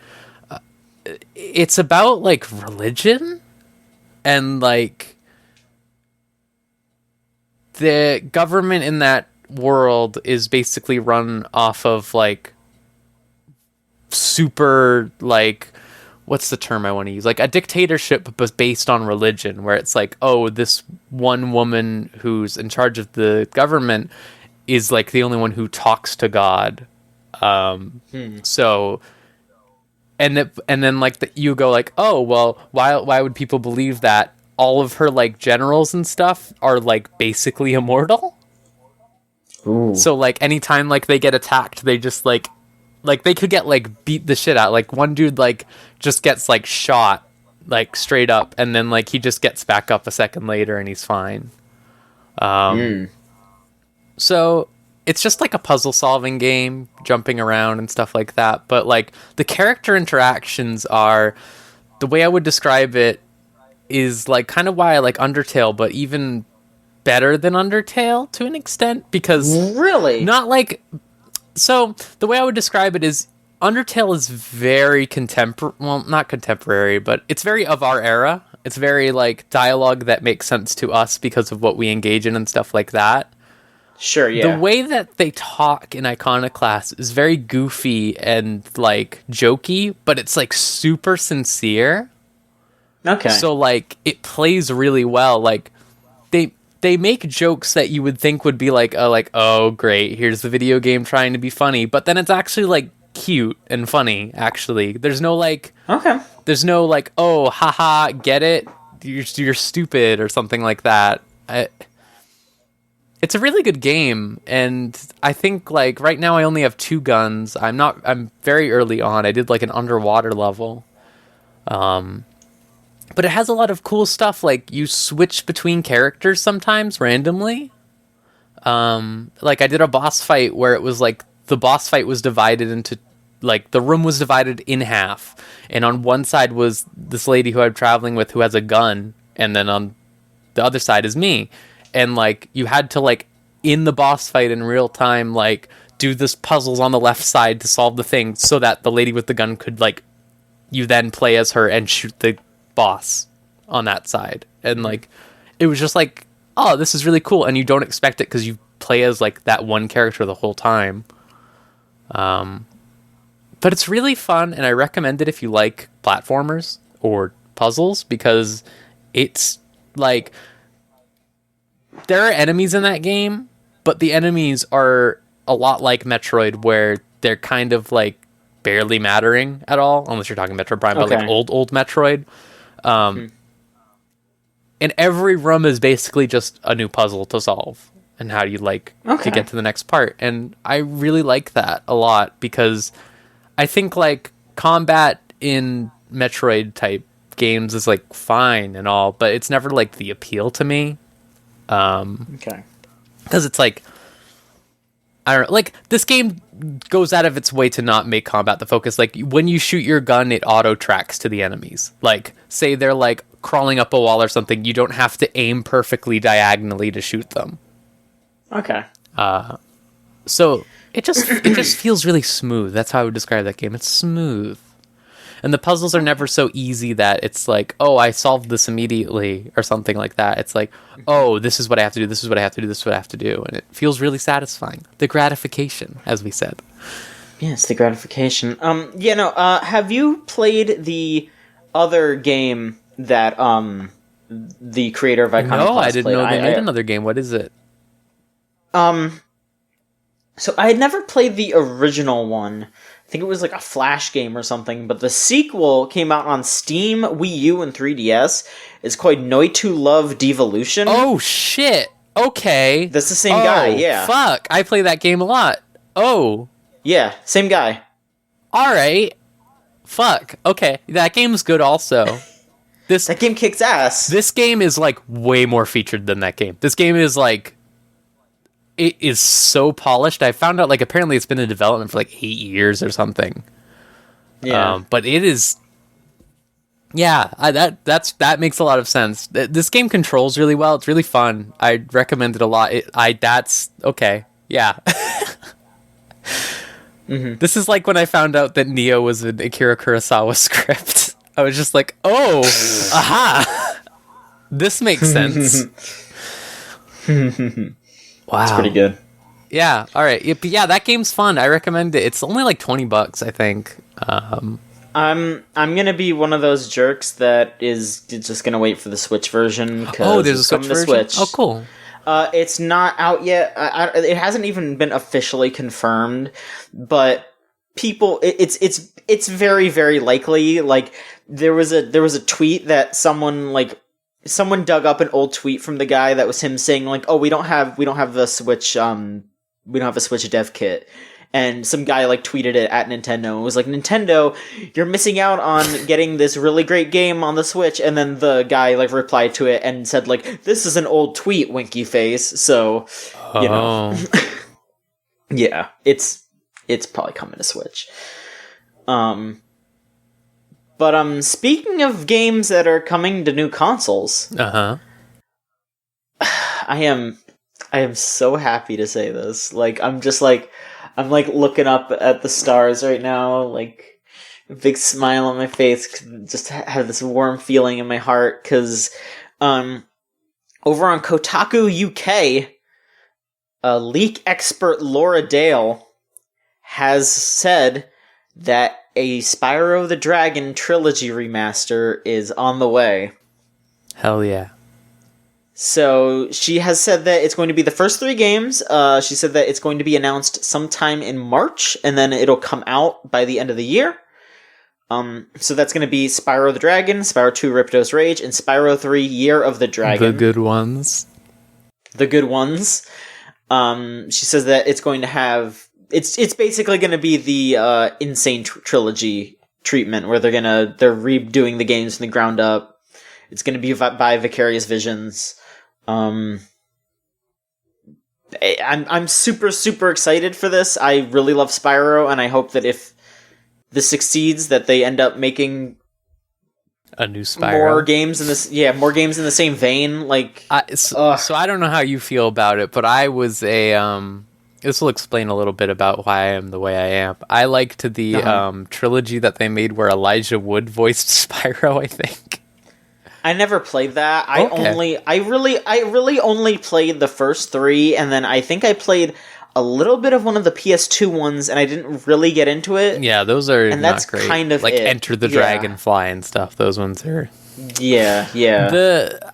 It's about like religion, and like the government in that world is basically run off of like super, like, what's the term I want to use? Like a dictatorship, but based on religion, where it's like, oh, this one woman who's in charge of the government is like the only one who talks to God. So, and then like you go like, oh, well, why would people believe that all of her like generals and stuff are like basically immortal? Ooh. So like anytime like they get attacked, they just like they could get like beat the shit out. Like one dude like just gets like shot like straight up, and then like he just gets back up a second later and he's fine. So it's just like a puzzle solving game, jumping around and stuff like that. But like the character interactions are, the way I would describe it is like kind of why I like Undertale, but even better than Undertale to an extent, because really not like, so the way I would describe it is Undertale is very contemporary, well, not contemporary, but it's very of our era. It's very like dialogue that makes sense to us because of what we engage in and stuff like that. Sure, yeah. The way that they talk in Iconoclast is very goofy and like jokey, but it's like super sincere. Okay. So like it plays really well. Like they make jokes that you would think would be like, oh great, here's the video game trying to be funny, but then it's actually like cute and funny. Actually, there's no like, oh haha, get it, you're stupid or something like that. It's a really good game, and I think like right now I only have 2 guns. I'm very early on. I did like an underwater level. But it has a lot of cool stuff, like you switch between characters sometimes randomly. Like I did a boss fight where it was like the boss fight was divided into, like the room was divided in half, and on one side was this lady who I'm traveling with who has a gun, and then on the other side is me. And like you had to like in the boss fight in real time like do this puzzles on the left side to solve the thing so that the lady with the gun could like you then play as her and shoot the boss on that side. And like it was just like, oh, this is really cool, and you don't expect it because you play as like that one character the whole time. But it's really fun, and I recommend it if you like platformers or puzzles, because it's like there are enemies in that game, but the enemies are a lot like Metroid, where they're kind of like barely mattering at all, unless you're talking Metroid Prime, but like old Metroid. And every room is basically just a new puzzle to solve, and how do you like to get to the next part. And I really like that a lot, because I think like combat in Metroid type games is like fine and all, but it's never like the appeal to me. Because it's like, I don't know, like this game goes out of its way to not make combat the focus. Like when you shoot your gun, it auto tracks to the enemies. Like say they're like crawling up a wall or something, you don't have to aim perfectly diagonally to shoot them. So it just feels really smooth. That's how I would describe that game. It's smooth. And the puzzles are never so easy that it's like, oh, I solved this immediately or something like that. It's like, oh, this is what I have to do. This is what I have to do. This is what I have to do. And it feels really satisfying. The gratification, as we said. Yes, the gratification. Have you played the other game that the creator of Iconoclast No, I didn't played? know they made another game. What is it? So I had never played the original one. I think it was like a Flash game or something, but the sequel came out on Steam, Wii U, and 3DS. It's called Noitu Love Devolution. Oh, shit. Okay. That's the same guy, yeah. Fuck. I play that game a lot. Oh. Yeah, same guy. Alright. Fuck. Okay. That game's good also. That game kicks ass. This game is like way more featured than that game. This game is like, it is so polished. I found out like apparently it's been in development for like 8 years or something. Yeah. But it is. Yeah, that makes a lot of sense. This game controls really well. It's really fun. I recommend it a lot. That's okay. Yeah. This is like when I found out that Neo was an Akira Kurosawa script. I was just like, oh, aha, this makes sense. Wow, it's pretty good. Yeah, all right. Yeah, that game's fun. I recommend it. It's only like $20, I think. I'm gonna be one of those jerks that is just gonna wait for the Switch version. Oh, there's a Switch version. Switch. Oh, cool. It's not out yet. It hasn't even been officially confirmed, but people, it's very, very likely. Like there was a tweet that someone dug up an old tweet from the guy that was him saying like, oh, we don't have the Switch, we don't have a Switch dev kit. And some guy like tweeted it at Nintendo and was like, Nintendo, you're missing out on getting this really great game on the Switch. And then the guy like replied to it and said like, this is an old tweet, winky face. So, you know, yeah, it's probably coming to Switch. But speaking of games that are coming to new consoles, I am so happy to say this. Like I'm looking up at the stars right now, like a big smile on my face, just have this warm feeling in my heart, because over on Kotaku UK, leak expert Laura Dale has said that a Spyro the Dragon trilogy remaster is on the way. Hell yeah. So she has said that it's going to be the first 3 games. She said that it's going to be announced sometime in March, and then it'll come out by the end of the year. So that's going to be Spyro the Dragon, Spyro 2 Ripto's Rage, and Spyro 3 Year of the Dragon. The good ones. The good ones. She says that it's going to have... It's basically going to be the Insane Trilogy treatment, where they're redoing the games from the ground up. It's going to be by Vicarious Visions. I'm super, super excited for this. I really love Spyro, and I hope that if this succeeds, that they end up making a new Spyro. More games in the same vein. So I don't know how you feel about it, but I was this will explain a little bit about why I am the way I am. I liked the trilogy that they made where Elijah Wood voiced Spyro, I think. I never played that. I really only played the first 3, and then I think I played a little bit of one of the PS2 ones, and I didn't really get into it. Yeah, those are and not that's great. Kind of like it. Enter the Dragonfly and stuff. Those ones are. Yeah.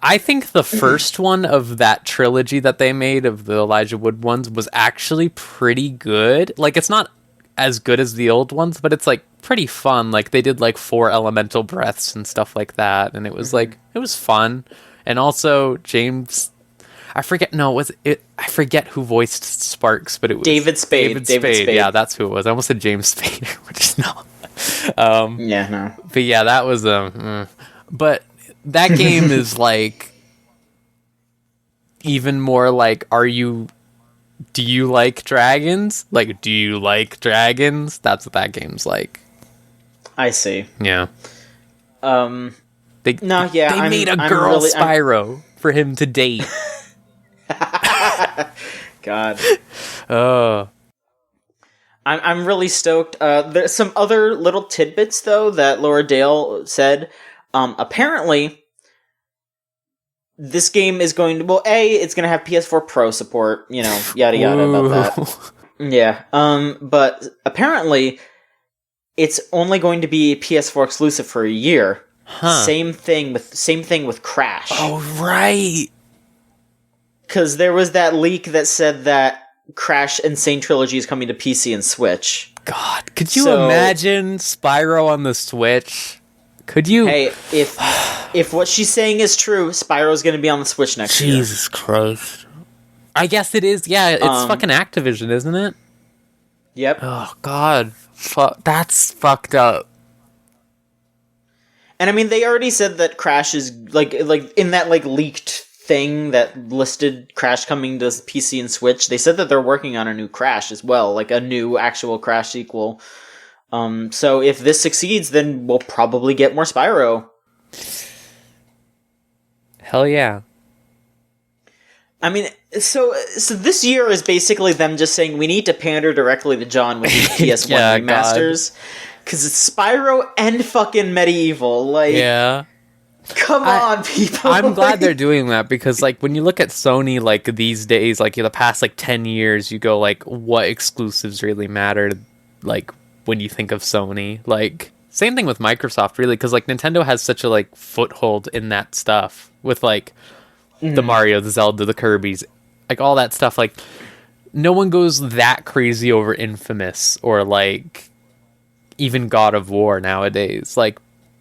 I think the first one of that trilogy that they made of the Elijah Wood ones was actually pretty good. Like, it's not as good as the old ones, but it's like pretty fun. Like, they did like 4 elemental breaths and stuff like that, and it was like it was fun. And also James, I forget who voiced Sparks, but it was David Spade. David Spade. Yeah, that's who it was. I almost said James Spade, which is not. No. But yeah, that was But that game is like even more like, do you like dragons? Like, do you like dragons? That's what that game's like. I see. Yeah. They made a girl Spyro for him to date. God. I'm really stoked. There's some other little tidbits though that Laura Dale said. Apparently, this game is going to... it's going to have PS4 Pro support, yada yada about that. Yeah. But apparently, it's only going to be PS4 exclusive for a year. Huh. Same thing with Crash. Oh, right. Because there was that leak that said that Crash Insane Trilogy is coming to PC and Switch. God, could you imagine Spyro on the Switch? Could you? Hey, if what she's saying is true, Spyro's going to be on the Switch next year. Jesus Christ. I guess it is. Yeah, it's fucking Activision, isn't it? Yep. Oh, God. That's fucked up. And I mean, they already said that Crash is, like in that, leaked thing that listed Crash coming to PC and Switch, they said that they're working on a new Crash as well, like a new actual Crash sequel. So if this succeeds, then we'll probably get more Spyro. Hell yeah. I mean, so this year is basically them just saying we need to pander directly to John with these PS1 remasters. Because it's Spyro and fucking Medieval. Yeah. Come on, people. I'm glad they're doing that because, when you look at Sony, these days, the past, 10 years, you go, what exclusives really matter, when you think of Sony. Same thing with Microsoft, really, because, Nintendo has such a, foothold in that stuff with, the Mario, the Zelda, the Kirby's, all that stuff. No one goes that crazy over Infamous or, even God of War nowadays.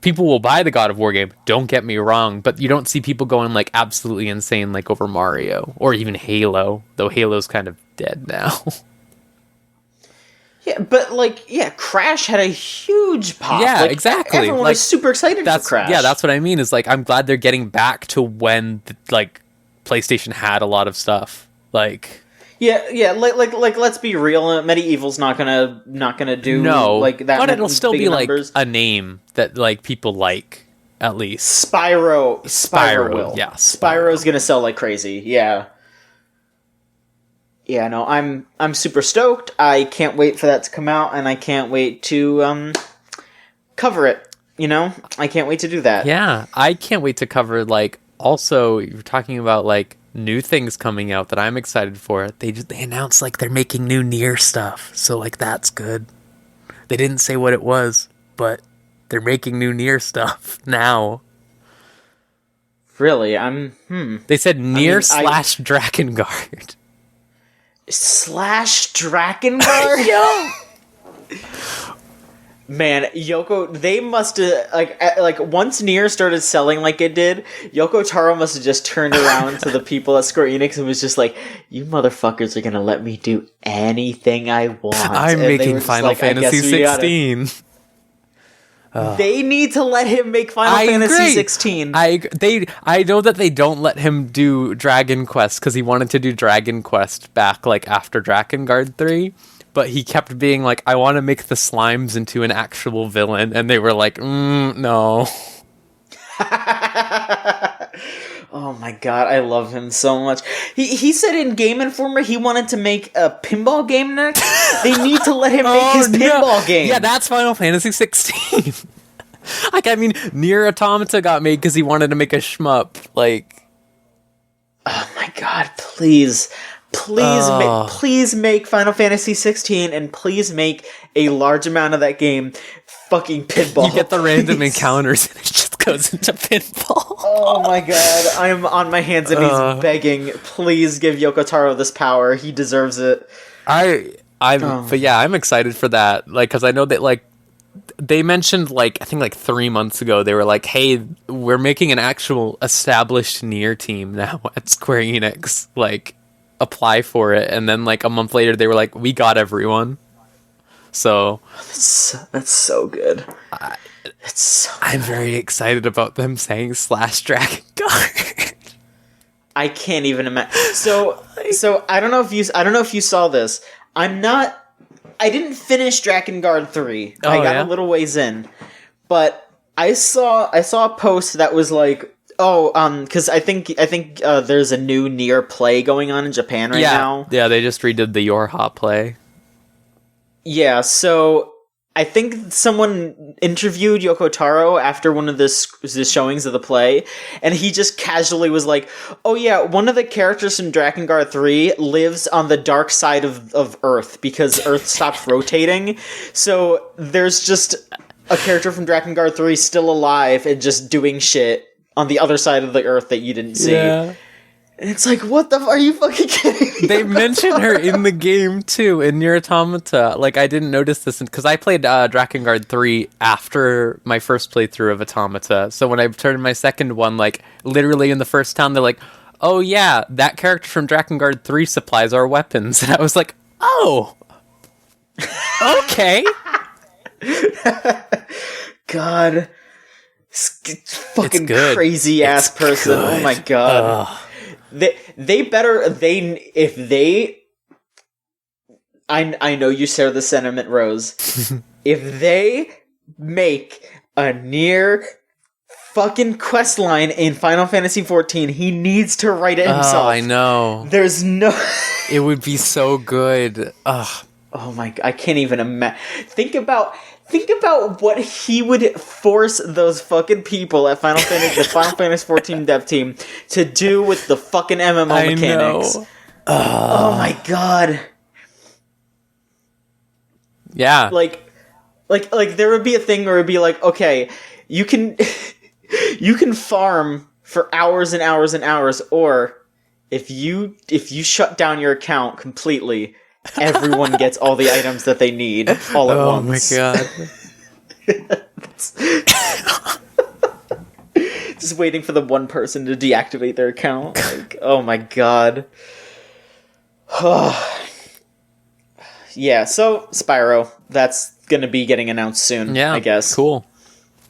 People will buy the God of War game, don't get me wrong, but you don't see people going, absolutely insane, over Mario, or even Halo, though Halo's kind of dead now. Yeah, but, Crash had a huge pop. Yeah, exactly. Everyone was super excited for Crash. Yeah, that's what I mean, is, I'm glad they're getting back to when, PlayStation had a lot of stuff. Yeah, let's be real. Medieval's not gonna do that. But it'll still be numbers. A name that people like at least. Spyro will. Yeah, Spyro's gonna sell like crazy. Yeah. Yeah, no, I'm super stoked. I can't wait for that to come out, and I can't wait to cover it. I can't wait to do that. Yeah, I can't wait to cover. Also, you're talking about new things coming out that I'm excited for. They announced they're making new Nier stuff, so that's good. They didn't say what it was, but they're making new Nier stuff now. Really? They said Nier slash Drakengard. Slash Drakengard? Yo! Man, Yoko, they must have, like, once Nier started selling like it did, Yoko Taro must have just turned around to the people at Square Enix and was just like, you motherfuckers are gonna let me do anything I want. I'm making Final Fantasy 16. They need to let him make Final Fantasy 16. I know that they don't let him do Dragon Quest because he wanted to do Dragon Quest back like after Drakengard 3, but he kept being like, I want to make the slimes into an actual villain, and they were like, no. Oh my god, I love him so much. He said in Game Informer he wanted to make a pinball game next. They need to let him make his pinball game. Yeah, that's Final Fantasy 16. Like, I mean, Nier Automata got made because he wanted to make a shmup. Like, oh my god, please make Final Fantasy 16, and please make a large amount of that game fucking pinball. You get the random encounters and it just goes into pinball. Oh my god, I'm on my hands and knees begging, please give Yoko Taro this power. He deserves it. But yeah, I'm excited for that. Like, because I know that, like, they mentioned, like, I think like 3 months ago, they were like, hey, we're making an actual established Nier team now at Square Enix. Like, apply for it. And then, like, a month later, they were like, we got everyone. So that's so good. I'm very excited about them saying slash Drakengard. I can't even imagine. So I don't know if you saw this. I didn't finish Drakengard 3. I got a little ways in. But I saw a post that was like, because I think there's a new Nier play going on in Japan right now. Yeah, they just redid the Yorha play. Yeah, so I think someone interviewed Yoko Taro after one of the showings of the play, and he just casually was like, oh yeah, one of the characters from Drakengard 3 lives on the dark side of Earth because Earth stopped rotating, so there's just a character from Drakengard 3 still alive and just doing shit on the other side of the Earth that you didn't see. Yeah. And it's like, what the are you fucking kidding me? They mention her in the game, too, in Nier Automata. Like, I didn't notice this, because I played Drakengard 3 after my first playthrough of Automata. So when I turned my second one, like, literally in the first town, they're like, oh yeah, that character from Drakengard 3 supplies our weapons. And I was like, oh! Okay! God. Fucking crazy-ass person. Good. Oh my god. Ugh. I know you share the sentiment, Rose. If they make a Nier fucking quest line in Final Fantasy XIV, he needs to write it himself. Oh, I know. There's no... It would be so good. Ugh. Oh my god, I can't even imagine. Think about what he would force those fucking people at Final Fantasy, the Final Fantasy XIV dev team, to do with the fucking MMO mechanics. Oh my god. Yeah. Like there would be a thing where it'd be like, okay, you can farm for hours and hours and hours, or if you shut down your account completely, everyone gets all the items that they need all at once. Oh my god. Just waiting for the one person to deactivate their account. Like, oh my god. Yeah, so Spyro, that's gonna be getting announced soon, I guess. Cool.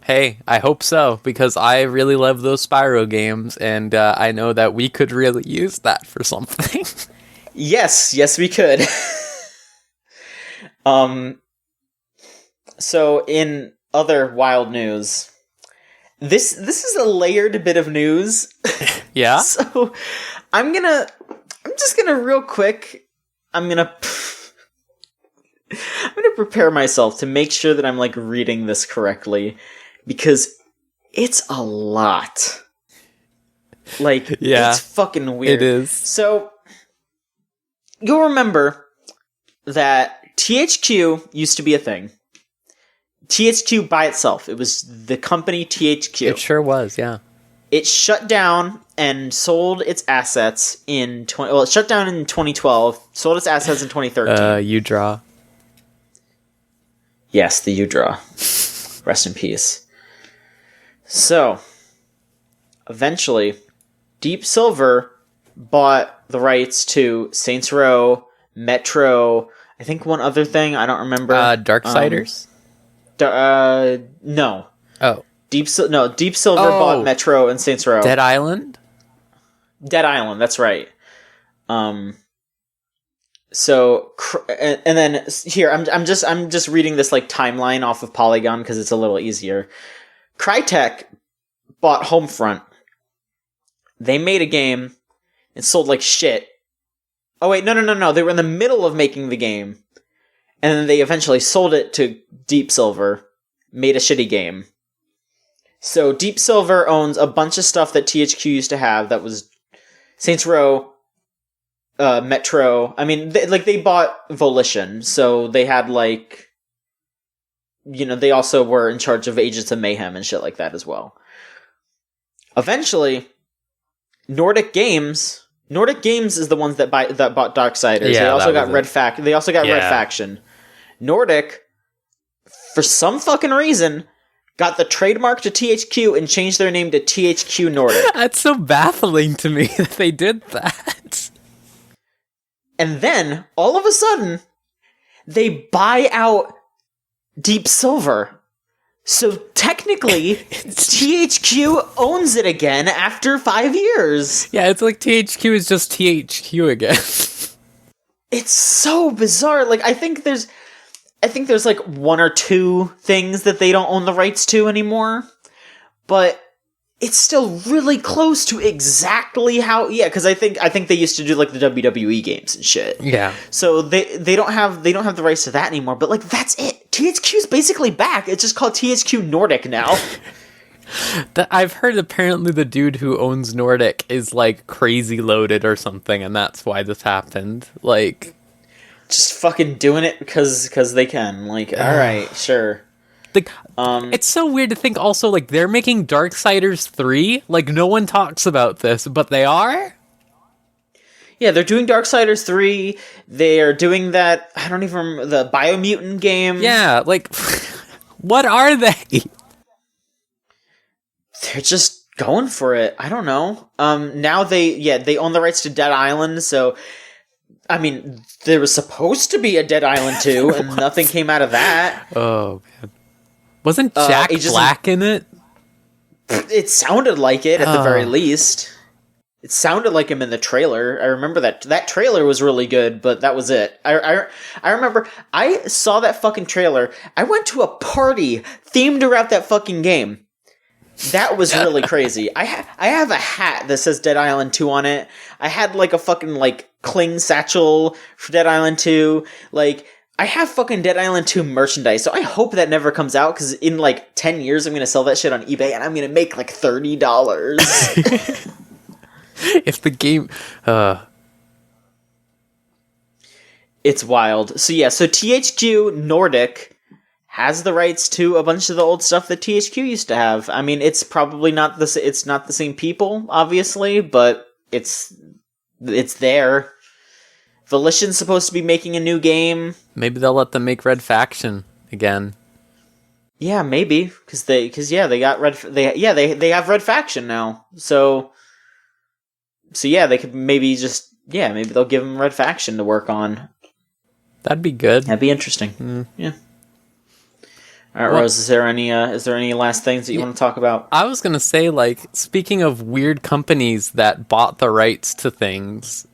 Hey, I hope so, because I really love those Spyro games, and I know that we could really use that for something. Yes, we could. So in other wild news, this is a layered bit of news. Yeah. So I'm just gonna real quick. I'm gonna prepare myself to make sure that I'm like reading this correctly, because it's a lot. Like, it's fucking weird. It is. So you'll remember that THQ used to be a thing. THQ by itself. It was the company THQ. It sure was, yeah. it shut down and sold its assets it shut down in 2012, sold its assets in 2013. You draw. Yes, the U-Draw. Rest in peace. So, eventually, Deep Silver bought the rights to Saints Row, Metro, I think one other thing, I don't remember. Darksiders? No. Oh. Deep Silver bought Metro and Saints Row. Dead Island? Dead Island, that's right. So, and then here, I'm just reading this like timeline off of Polygon because it's a little easier. Crytek bought Homefront. They made a game. It sold like shit. Oh wait, no. They were in the middle of making the game, and then they eventually sold it to Deep Silver. Made a shitty game. So Deep Silver owns a bunch of stuff that THQ used to have. That was Saints Row, Metro. I mean, they bought Volition, so they had like, they also were in charge of Agents of Mayhem and shit like that as well. Eventually, Nordic Games is the ones that bought Darksiders. Yeah, they also got Red Faction. Nordic, for some fucking reason, got the trademark to THQ and changed their name to THQ Nordic. That's so baffling to me that they did that. And then, all of a sudden, they buy out Deep Silver. So technically, THQ owns it again after 5 years. Yeah, it's like THQ is just THQ again. It's so bizarre. Like, I think there's like one or two things that they don't own the rights to anymore. But it's still really close to exactly how, because I think they used to do like the WWE games and shit. Yeah. So they don't have the rights to that anymore, but like that's it. THQ's basically back. It's just called THQ Nordic now. I've heard apparently the dude who owns Nordic is like crazy loaded or something, and that's why this happened. Like, just fucking doing it because they can. Like, all right, sure. Like, it's so weird to think also, like, they're making Darksiders 3. Like, no one talks about this, but they are? Yeah, they're doing Darksiders 3. They're doing that, I don't even remember, the Biomutant game. Yeah, like, what are they? They're just going for it. I don't know. Now they own the rights to Dead Island, so, I mean, there was supposed to be a Dead Island 2, and nothing came out of that. Oh, man. Wasn't Jack Black in it? It sounded like it, at the very least. It sounded like him in the trailer. I remember that trailer was really good, but that was it. I remember I saw that fucking trailer. I went to a party themed around that fucking game. That was really crazy. I have a hat that says Dead Island 2 on it. I had like a fucking like cling satchel for Dead Island 2. Like, I have fucking Dead Island 2 merchandise, so I hope that never comes out, because in like 10 years I'm going to sell that shit on eBay and I'm going to make like $30. If the game... It's wild. So yeah, so THQ Nordic has the rights to a bunch of the old stuff that THQ used to have. I mean, it's probably not it's not the same people, obviously, but it's there. Volition's supposed to be making a new game. Maybe they'll let them make Red Faction again. Yeah, maybe, because they got they have Red Faction now. So yeah, they could maybe maybe they'll give them Red Faction to work on. That'd be good. That'd be interesting. Yeah. All right, Rose. Is there any last things that you want to talk about? I was gonna say, like, speaking of weird companies that bought the rights to things.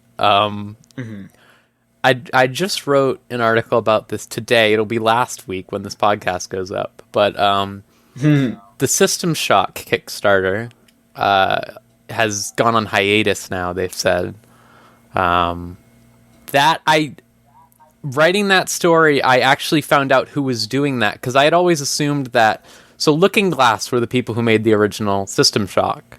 I just wrote an article about this today. It'll be last week when this podcast goes up. But the System Shock Kickstarter has gone on hiatus now, they've said. Writing that story, I actually found out who was doing that, because I had always assumed that... So Looking Glass were the people who made the original System Shock.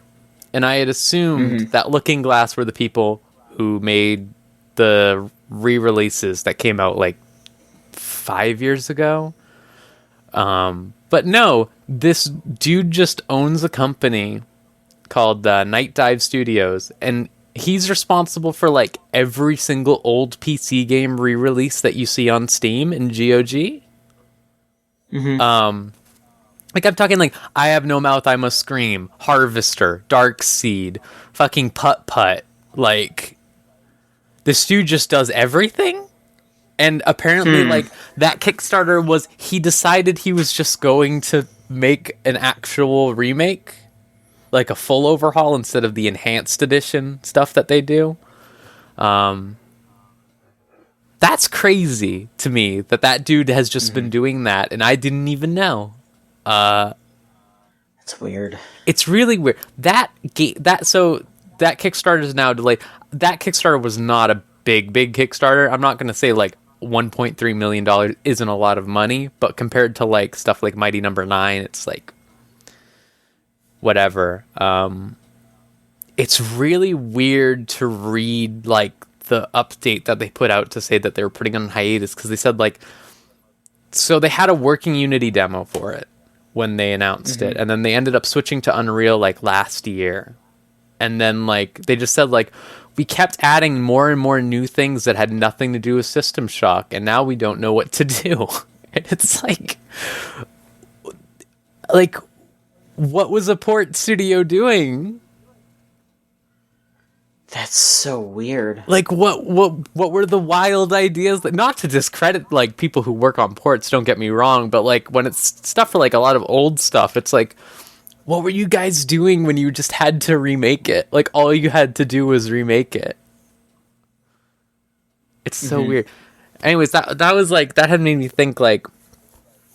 And I had assumed that Looking Glass were the people who made the re-releases that came out like 5 years ago. But no, this dude just owns a company called Night Dive Studios, and he's responsible for like every single old PC game re-release that you see on Steam and GOG. Mm-hmm. Like, I'm talking like I Have No Mouth, I Must Scream, Harvester, Darkseed, fucking Putt Putt. Like, this dude just does everything. And apparently, like, that Kickstarter was, he decided he was just going to make an actual remake, like a full overhaul instead of the enhanced edition stuff that they do. That's crazy to me that dude has just been doing that, and I didn't even know. That's weird. It's really weird. That Kickstarter is now delayed. That Kickstarter was not a big Kickstarter. I'm not going to say like $1.3 million isn't a lot of money, but compared to like stuff like Mighty Number 9, it's like whatever. It's really weird to read like the update that they put out to say that they were putting on hiatus, because they said like, so they had a working Unity demo for it when they announced it, and then they ended up switching to Unreal like last year, and then like they just said like, we kept adding more and more new things that had nothing to do with System Shock, and now we don't know what to do. And it's like what was a port studio doing? That's so weird. Like, what were the wild ideas? Not to discredit, like, people who work on ports, don't get me wrong, but, like, when it's stuff for, like, a lot of old stuff, it's like, what were you guys doing when you just had to remake it? Like, all you had to do was remake it. It's so weird. Anyways, that was, like, that had made me think, like,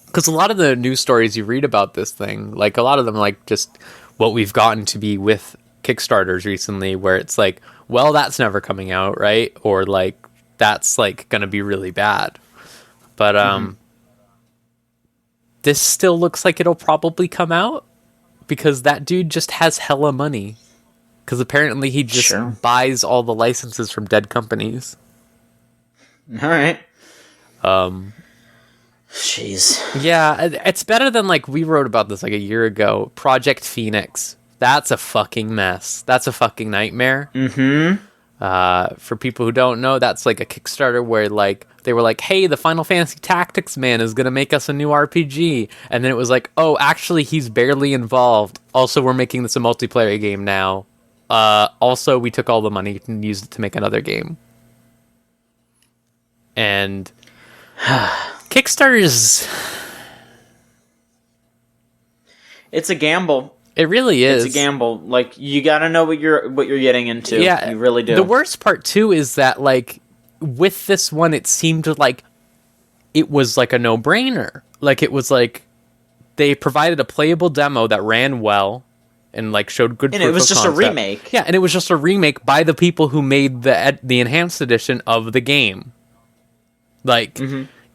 because a lot of the news stories you read about this thing, like, a lot of them, like, just what we've gotten to be with Kickstarters recently, where it's like, well, that's never coming out, right? Or like, that's like gonna be really bad. But this still looks like it'll probably come out, because that dude just has hella money, because apparently he just buys all the licenses from dead companies. All right. Jeez. Yeah, it's better than, like, we wrote about this like a year ago, Project Phoenix. That's a fucking mess. That's a fucking nightmare. For people who don't know, that's like a Kickstarter where like they were like, hey, the Final Fantasy Tactics man is gonna make us a new RPG, and then it was like, oh, actually he's barely involved. Also, we're making this a multiplayer game now. Also, we took all the money and used it to make another game. And Kickstarters, it's a gamble. It really is. It's a gamble. Like, you gotta know what you're getting into. Yeah, you really do. The worst part too is that, like, with this one, it seemed like it was like a no-brainer. Like, it was like they provided a playable demo that ran well and like showed good. And it was just concept. a remake. Yeah, and it was just a remake by the people who made the enhanced edition of the game. Like,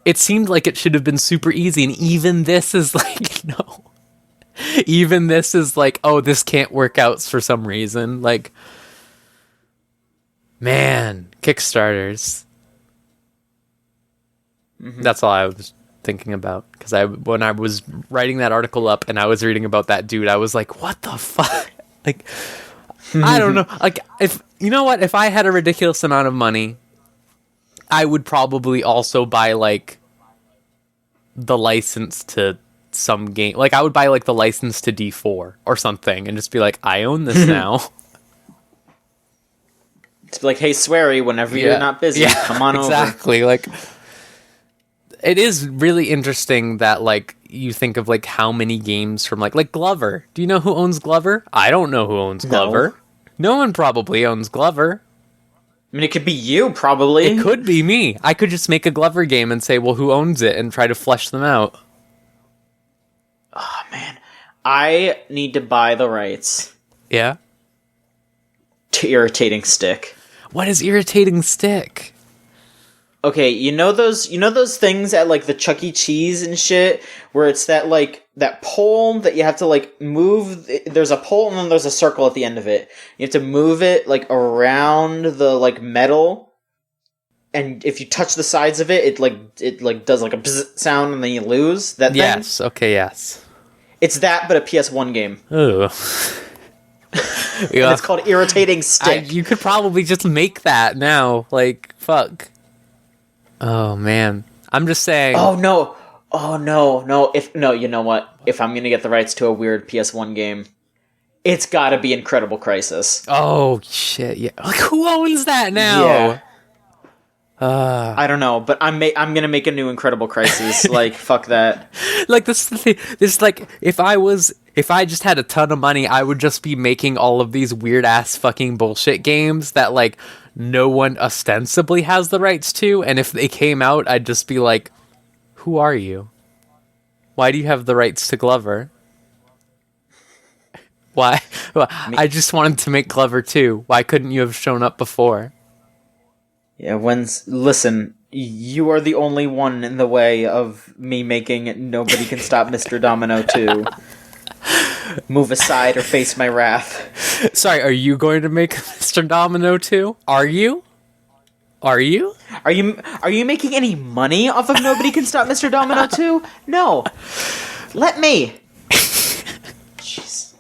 it seemed like it should have been super easy, and even this is like, no. Even this is like, oh, this can't work out for some reason. Like, man, Kickstarters. That's all I was thinking about. Because when I was writing that article up and I was reading about that dude, I was like, what the fuck? Like, I don't know. Like, if you know what? If I had a ridiculous amount of money, I would probably also buy like the license to some game. Like, I would buy like the license to D4 or something and just be like, I own this now. It's like, hey, Swery, whenever you're not busy, come on over. Exactly. Like, it is really interesting that, like, you think of like how many games from like Glover. Do you know who owns Glover? I don't know who owns Glover. No one probably owns Glover. I mean, it could be you, probably. It could be me. I could just make a Glover game and say, well, who owns it, and try to flesh them out. Oh, man. I need to buy the rights. Yeah? To Irritating Stick. What is Irritating Stick? Okay, you know those things at like the Chuck E. Cheese and shit, where it's that like that pole that you have to like move. There's a pole and then there's a circle at the end of it. You have to move it like around the like metal, and if you touch the sides of it, it does like a bzz sound, and then you lose that thing. Yes. Okay. Yes. It's that, but a PS1 game. Ooh. And it's called irritating stick. You could probably just make that now. Like, fuck. Oh man, I'm just saying. Oh no. You know what? If I'm gonna get the rights to a weird PS1 game, it's gotta be Incredible Crisis. Oh shit! Yeah, like who owns that now? Yeah. I don't know, but I'm gonna make a new Incredible Crisis. Like, fuck that. Like, this is the thing. This, like, if I just had a ton of money, I would just be making all of these weird ass fucking bullshit games that, like, no one ostensibly has the rights to, and if they came out, I'd just be like, who are you? Why do you have the rights to Glover? Why? I just wanted to make Glover 2. Why couldn't you have shown up before? Yeah, listen, you are the only one in the way of me making Nobody Can Stop Mr. Domino 2. Move aside or face my wrath. Sorry, are you going to make Mr. Domino 2? Are you? Are you making any money off of Nobody Can Stop Mr. Domino 2? No. Let me. Jeez.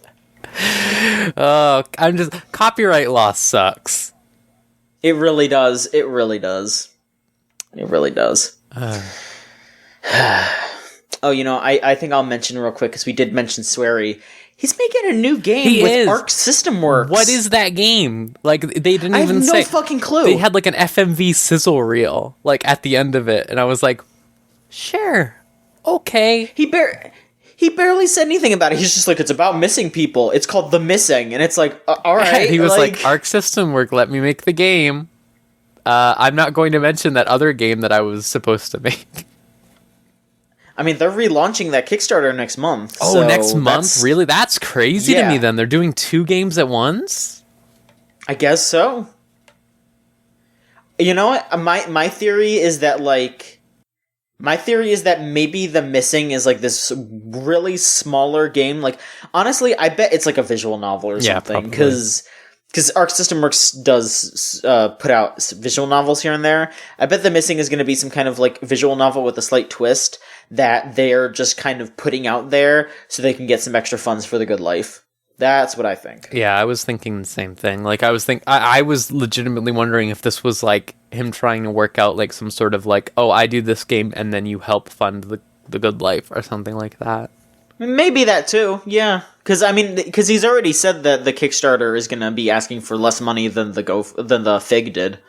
I'm just... Copyright law sucks. It really does. It really does. It really does. Oh, you know, I think I'll mention real quick, because we did mention Swery. He's making a new game with Arc System Works. What is that game? Like, they didn't even say... I have no fucking clue. They had, like, an FMV sizzle reel, like, at the end of it, and I was like, sure, okay. He barely said anything about it. He's just like, it's about missing people. It's called The Missing. And it's like, all right. He was like, Arc System Work, let me make the game. I'm not going to mention that other game that I was supposed to make. I mean, they're relaunching that Kickstarter next month. Oh, so next month? Really? That's crazy to me then. They're doing 2 games at once? I guess so. You know what? My theory is that, like... My theory is that maybe The Missing is, like, this really smaller game. Like, honestly, I bet it's, like, a visual novel or something. Because Arc System Works does put out visual novels here and there. I bet The Missing is going to be some kind of, like, visual novel with a slight twist that they're just kind of putting out there so they can get some extra funds for The Good Life. That's what I think. Yeah, I was thinking the same thing. Like, I was legitimately wondering if this was, like, him trying to work out, like, some sort of, like, oh, I do this game and then you help fund the Good Life or something like that. Maybe that too, yeah. Because he's already said that the Kickstarter is going to be asking for less money than the Fig did.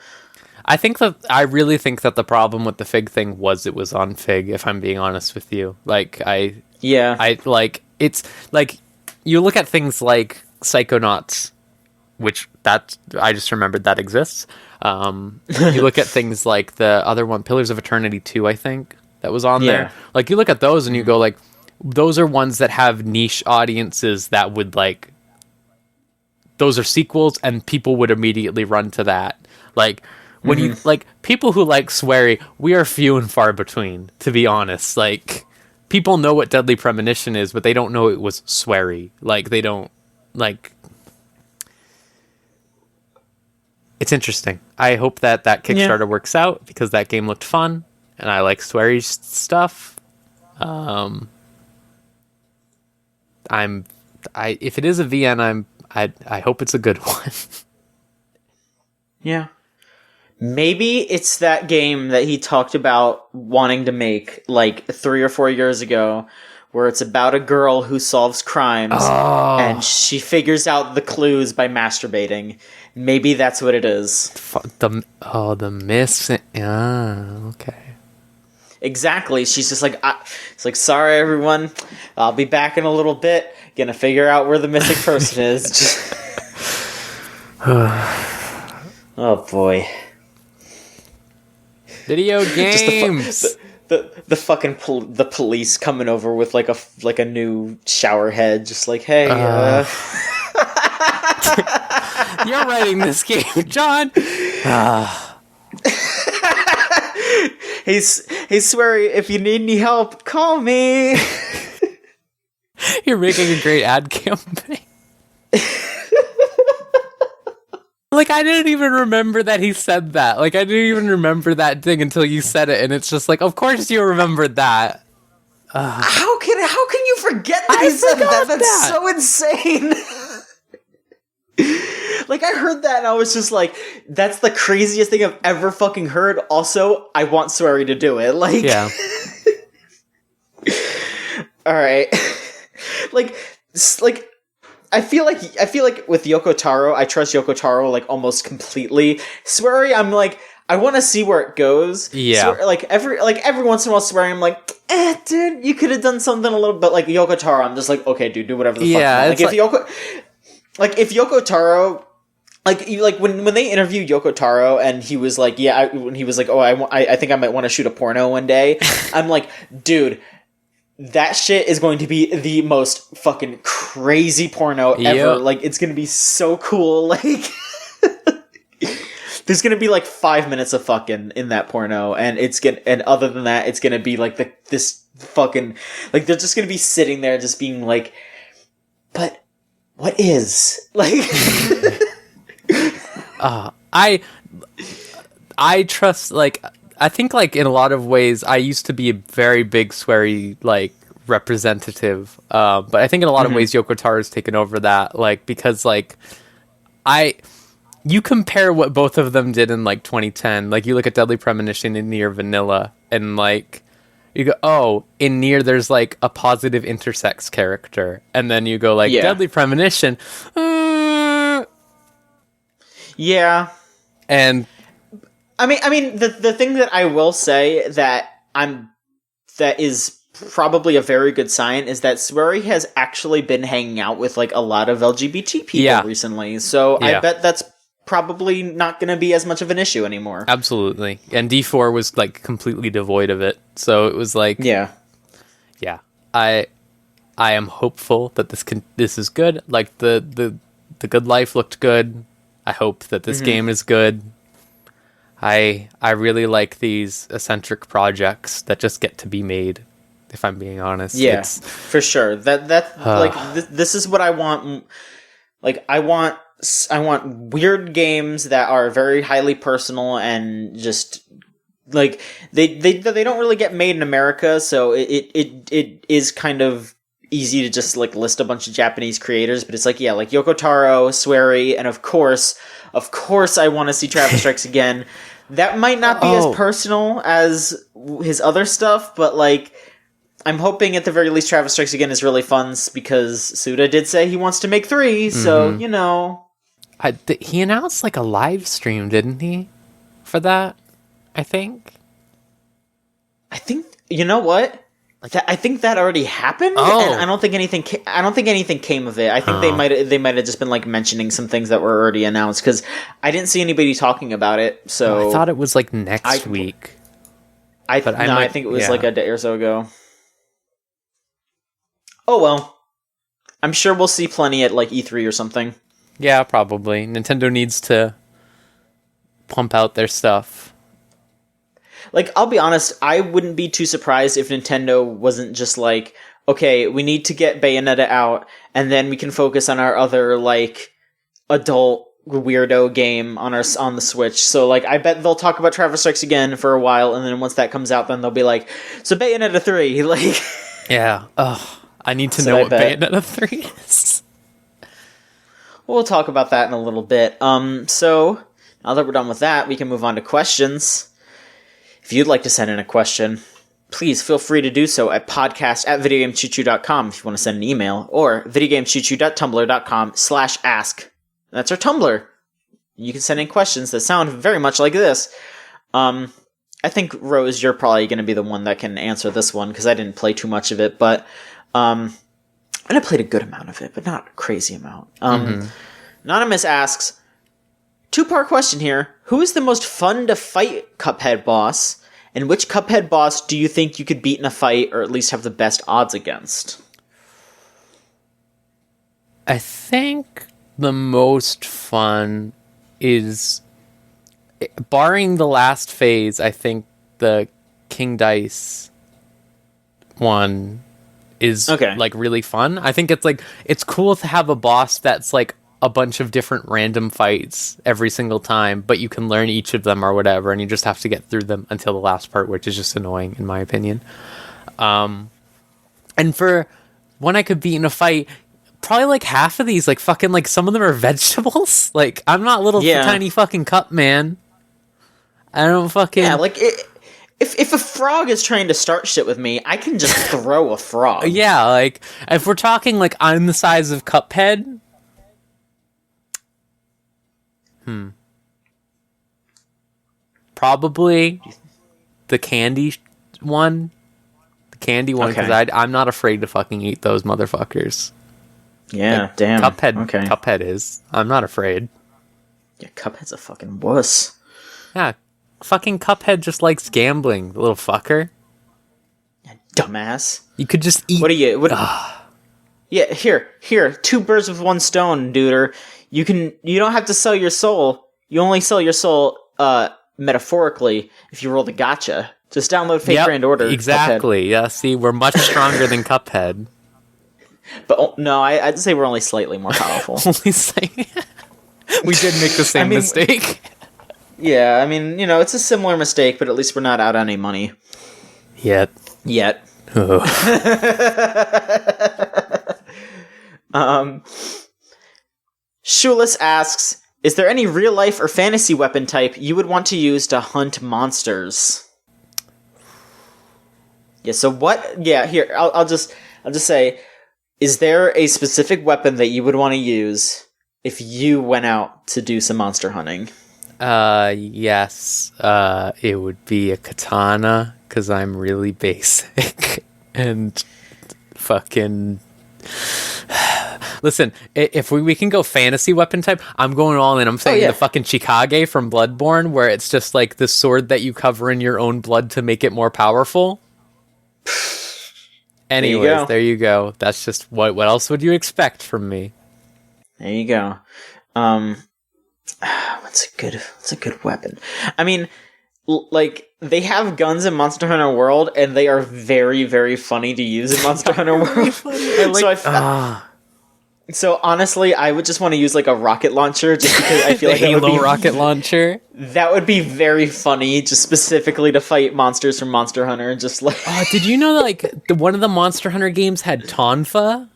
I really think that the problem with the Fig thing was it was on Fig, if I'm being honest with you. Like, it's, like, you look at things like Psychonauts, which I just remembered that exists. You look at things like the other one, Pillars of Eternity 2, I think, that was on there. Like, you look at those and you go, like, those are ones that have niche audiences that would, like... Those are sequels, and people would immediately run to that. Like, when you... Like, people who like Swery, we are few and far between, to be honest. Like... People know what Deadly Premonition is, but they don't know it was Swery. Like, they don't, like... It's interesting. I hope that Kickstarter works out, because that game looked fun, and I like Swery's stuff. If it is a VN, I hope it's a good one. Yeah. Maybe it's that game that he talked about wanting to make, like, 3 or 4 years ago, where it's about a girl who solves crimes, and she figures out the clues by masturbating. Maybe that's what it is. The miss. Okay. Exactly. She's just like, it's like, sorry, everyone. I'll be back in a little bit. Gonna figure out where the missing person is. Oh, boy. Video games. Just the fucking the police coming over with like a new shower head, just like, hey, you're writing this game, John. Hey, Swery, if you need any help, call me. You're making a great ad campaign. Like, I didn't even remember that he said that. Like, I didn't even remember that thing until you said it, and it's just like, of course you remembered that. How can you forget that he said that? That's so insane. Like, I heard that and I was just like, that's the craziest thing I've ever fucking heard. Also, I want Swery to do it. Like, Yeah. all right. like, I feel like with Yoko Taro, I trust Yoko Taro like almost completely. Swery, I'm like, I want to see where it goes. Yeah. Every once in a while, Swery, I'm like, dude, you could have done something a little bit. Like Yoko Taro, I'm just like, okay, dude, do whatever the fuck you want. If Yoko Taro. When they interviewed Yoko Taro and he was like, when he was like, oh, I think I might want to shoot a porno one day. I'm like, dude, that shit is going to be the most fucking crazy porno ever. Like, it's going to be so cool. Like, there's going to be like 5 minutes of fucking in that porno. And and other than that, it's going to be like this fucking, like, they're just going to be sitting there just being like, but what is? Like, I trust, like, I think, like, in a lot of ways, I used to be a very big Swery, like, representative, but I think in a lot of ways Yoko Taro's taken over that, like, because, like, you compare what both of them did in, like, 2010, like, you look at Deadly Premonition and Nier Vanilla, and, like, you go, oh, in Nier there's, like, a positive intersex character, and then you go, like, Deadly Premonition, yeah. And I mean, the thing that I will say that is probably a very good sign is that Swery has actually been hanging out with like a lot of LGBT people recently. So I bet that's probably not going to be as much of an issue anymore. Absolutely. And D4 was like completely devoid of it. So it was like, yeah. I am hopeful that this is good. Like the Good Life looked good. I hope that this game is good. I really like these eccentric projects that just get to be made, if I'm being honest. Yeah, for sure. This is what I want. Like, I want weird games that are very highly personal and just like they don't really get made in America, so it is kind of easy to just like list a bunch of Japanese creators, but it's like, yeah, like Yoko Taro, Swery, and of course I want to see Travis Strikes Again. That might not be as personal as his other stuff, but like I'm hoping at the very least Travis Strikes Again is really fun because Suda did say he wants to make 3, so you know. He announced like a live stream, didn't he? For that, I think. You know what? I think that already happened, and I don't think anything came of it. I think they might have just been like mentioning some things that were already announced because I didn't see anybody talking about it. So I thought it was like next week. I think it was like a day or so ago. Oh well, I'm sure we'll see plenty at like E3 or something. Yeah, probably. Nintendo needs to pump out their stuff. Like, I'll be honest, I wouldn't be too surprised if Nintendo wasn't just like, okay, we need to get Bayonetta out, and then we can focus on our other, like, adult weirdo game on the Switch. So, like, I bet they'll talk about Travis Strikes Again for a while, and then once that comes out, then they'll be like, so Bayonetta 3, like... Yeah. Ugh. I need to know what Bayonetta 3 is. We'll talk about that in a little bit. So, now that we're done with that, we can move on to questions. If you'd like to send in a question, please feel free to do so at podcast@videogamechoochoo.com if you want to send an email, or videogamechoochoo.tumblr.com/ask. That's our Tumblr. You can send in questions that sound very much like this. I think, Rose, you're probably going to be the one that can answer this one, because I didn't play too much of it, but... and I played a good amount of it, but not a crazy amount. Anonymous asks... 2-part question here. Who is the most fun to fight Cuphead boss? And which Cuphead boss do you think you could beat in a fight, or at least have the best odds against? I think the most fun is, barring the last phase, I think the King Dice one is like really fun. I think it's cool to have a boss that's like a bunch of different random fights every single time, but you can learn each of them or whatever, and you just have to get through them until the last part, which is just annoying in my opinion. And for when I could beat in a fight, probably like half of these, like fucking, like some of them are vegetables. Like I'm not little tiny fucking cup man. I don't fucking like if a frog is trying to start shit with me, I can just throw a frog. Yeah, like if we're talking like I'm the size of Cuphead. Probably the candy one. The candy one, because I'm not afraid to fucking eat those motherfuckers. Yeah, like, damn. Cuphead. Okay. Cuphead is. I'm not afraid. Yeah, Cuphead's a fucking wuss. Yeah, fucking Cuphead just likes gambling, the little fucker. Yeah, dumbass. You could just eat. What are you? What? Yeah, here. 2 birds with 1 stone, duder. You don't have to sell your soul. You only sell your soul, metaphorically, if you roll the gotcha. Just download Fate Grand Order. Exactly. Cuphead. Yeah, see, we're much stronger than Cuphead. But no, I'd say we're only slightly more powerful. We did make the same mistake. Yeah, I mean, it's a similar mistake, but at least we're not out on any money. Yet. Shoeless asks, is there any real life or fantasy weapon type you would want to use to hunt monsters? Yeah, so what? Yeah, here, I'll just say, is there a specific weapon that you would want to use if you went out to do some monster hunting? Yes. It would be a katana, because I'm really basic. And fucking... Listen, if we can go fantasy weapon type, I'm going all in. I'm saying the fucking Chikage from Bloodborne, where it's just like the sword that you cover in your own blood to make it more powerful. Anyways, there you go. That's just what else would you expect from me? There you go. What's a good weapon? I mean, like, they have guns in Monster Hunter World, and they are very, very funny to use in Monster Hunter World. So honestly, I would just want to use like a rocket launcher, just because I feel like Halo rocket launcher. That would be very funny, just specifically to fight monsters from Monster Hunter. Just like, did you know that like one of the Monster Hunter games had Tonfa?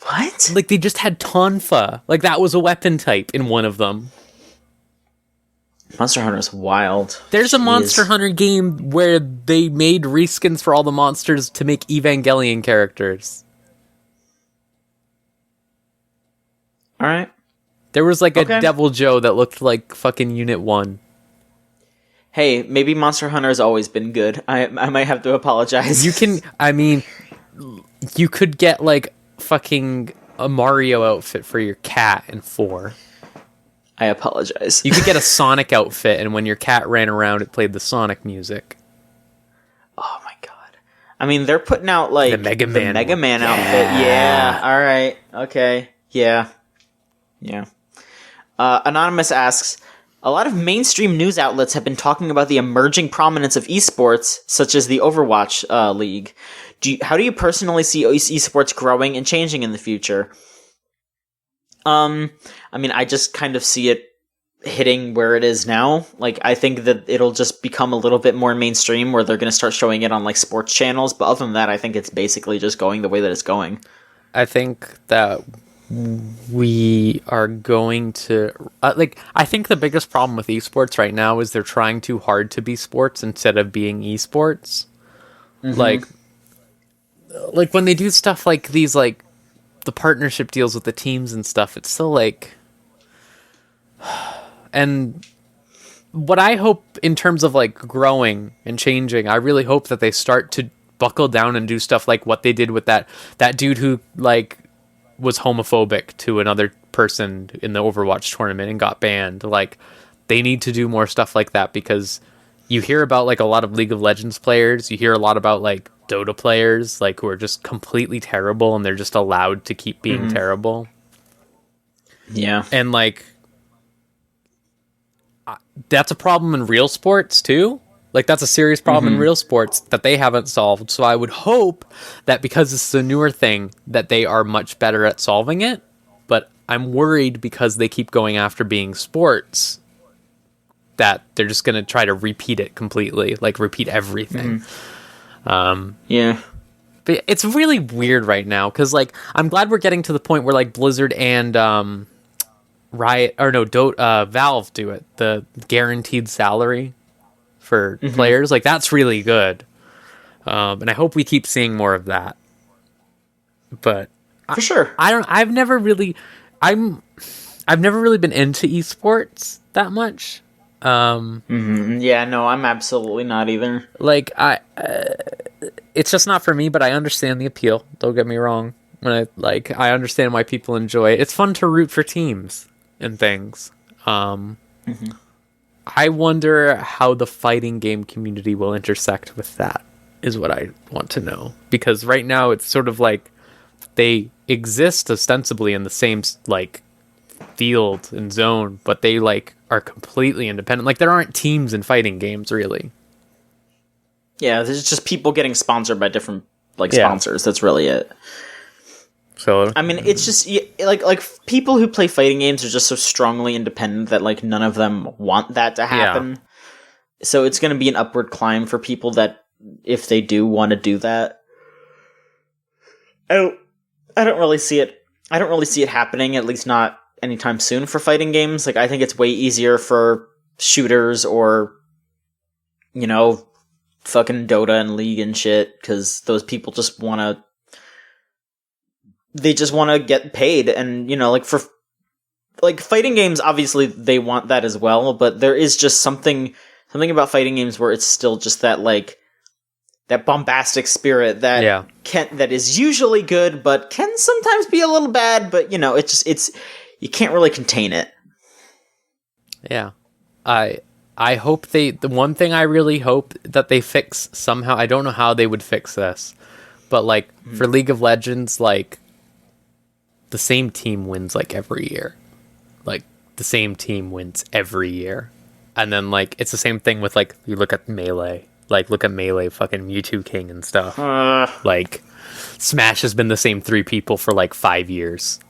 What? Like they just had Tonfa. Like that was a weapon type in one of them. Monster Hunter is wild. There's a Monster Hunter game where they made reskins for all the monsters to make Evangelion characters. All right. There was like a Devil Joe that looked like fucking Unit 1. Hey, maybe Monster Hunter has always been good. I might have to apologize. You could get like fucking a Mario outfit for your cat in 4. I apologize. You could get a Sonic outfit, and when your cat ran around, it played the Sonic music. Oh my god. I mean, they're putting out like the Mega Man outfit. Yeah. All right. Okay. Yeah. Anonymous asks, a lot of mainstream news outlets have been talking about the emerging prominence of esports, such as the Overwatch League. How do you personally see esports growing and changing in the future? I mean, I just kind of see it hitting where it is now. Like, I think that it'll just become a little bit more mainstream, where they're going to start showing it on like sports channels. But other than that, I think it's basically just going the way that it's going. I think that we are going to I think the biggest problem with esports right now is they're trying too hard to be sports instead of being esports. Mm-hmm. Like when they do stuff like these, like the partnership deals with the teams and stuff, it's still like, and what I hope in terms of like growing and changing, I really hope that they start to buckle down and do stuff like what they did with that dude who like was homophobic to another person in the Overwatch tournament and got banned. Like, they need to do more stuff like that, because you hear about like a lot of League of Legends players, you hear a lot about like Dota players, like who are just completely terrible and they're just allowed to keep being terrible. Yeah. And like, that's a problem in real sports too. Like, that's a serious problem in real sports that they haven't solved. So I would hope that because this is a newer thing, that they are much better at solving it. But I'm worried because they keep going after being sports, that they're just going to try to repeat it completely. Like, repeat everything. Yeah. But it's really weird right now because like I'm glad we're getting to the point where like Blizzard and Riot or no Valve do it, the guaranteed salary for players. Like that's really good, and I hope we keep seeing more of that. But for sure, I've never really been into esports that much. Yeah, no, I'm absolutely not either. Like it's just not for me, but I understand the appeal. Don't get me wrong. I understand why people enjoy it. It's fun to root for teams and things. I wonder how the fighting game community will intersect with that, is what I want to know. Because right now it's sort of like they exist ostensibly in the same like field and zone, but they like are completely independent. Like there aren't teams in fighting games really. Yeah, there's just people getting sponsored by different sponsors. That's really it. So I mean, it's just like people who play fighting games are just so strongly independent that like none of them want that to happen. Yeah. So it's going to be an upward climb for people that if they do want to do that. I don't really see it. I don't really see it happening, at least not anytime soon for fighting games. Like I think it's way easier for shooters or fucking Dota and League and shit, because those people just want to get paid. And like for like fighting games, obviously they want that as well, but there is just something about fighting games where it's still just that like that bombastic spirit that that is usually good but can sometimes be a little bad, but it's you can't really contain it. Yeah. I hope the one thing I really hope that they fix somehow, I don't know how they would fix this, but like for League of Legends, like the same team wins like every year. Like the same team wins every year. And then like it's the same thing with like you look at Melee. Like look at Melee, fucking Mewtwo King and stuff. Like Smash has been the same 3 people for like 5 years.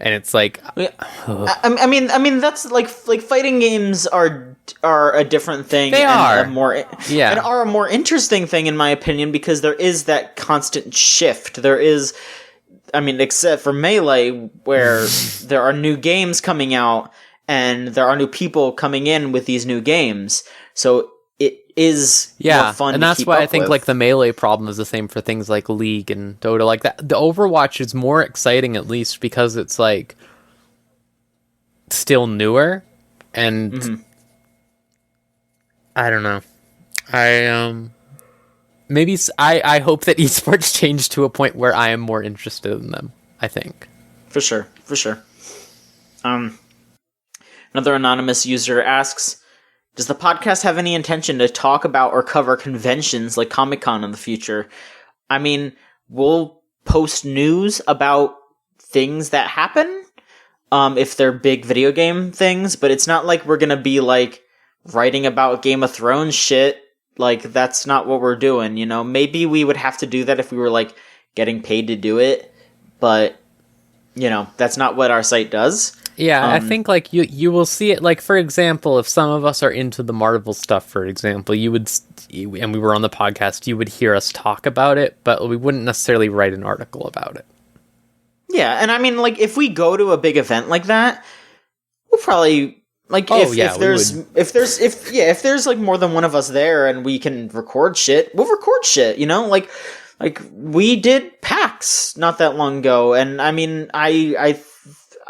And it's like, I mean, that's like fighting games are a different thing. They are a more interesting thing in my opinion, because there is that constant shift. There is, I mean, except for Melee, where there are new games coming out and there are new people coming in with these new games. So it is more fun. And to that's keep why up I think with. like the Melee problem is the same for things like League and Dota. Like that, the Overwatch is more exciting at least because it's like still newer, and I don't know. I hope that esports change to a point where I am more interested in them. I think for sure. Another anonymous user asks, does the podcast have any intention to talk about or cover conventions like Comic-Con in the future? I mean, we'll post news about things that happen, if they're big video game things, but it's not like we're gonna be like writing about Game of Thrones shit. Like that's not what we're doing, Maybe we would have to do that if we were like getting paid to do it, but that's not what our site does. Yeah, I think like you will see it. Like for example, if some of us are into the Marvel stuff, for example, and we were on the podcast, you would hear us talk about it, but we wouldn't necessarily write an article about it. Yeah, and I mean, like if we go to a big event like that, we'll probably like if there's like more than one of us there and we can record shit, we'll record shit. Like we did PAX not that long ago, and I mean, I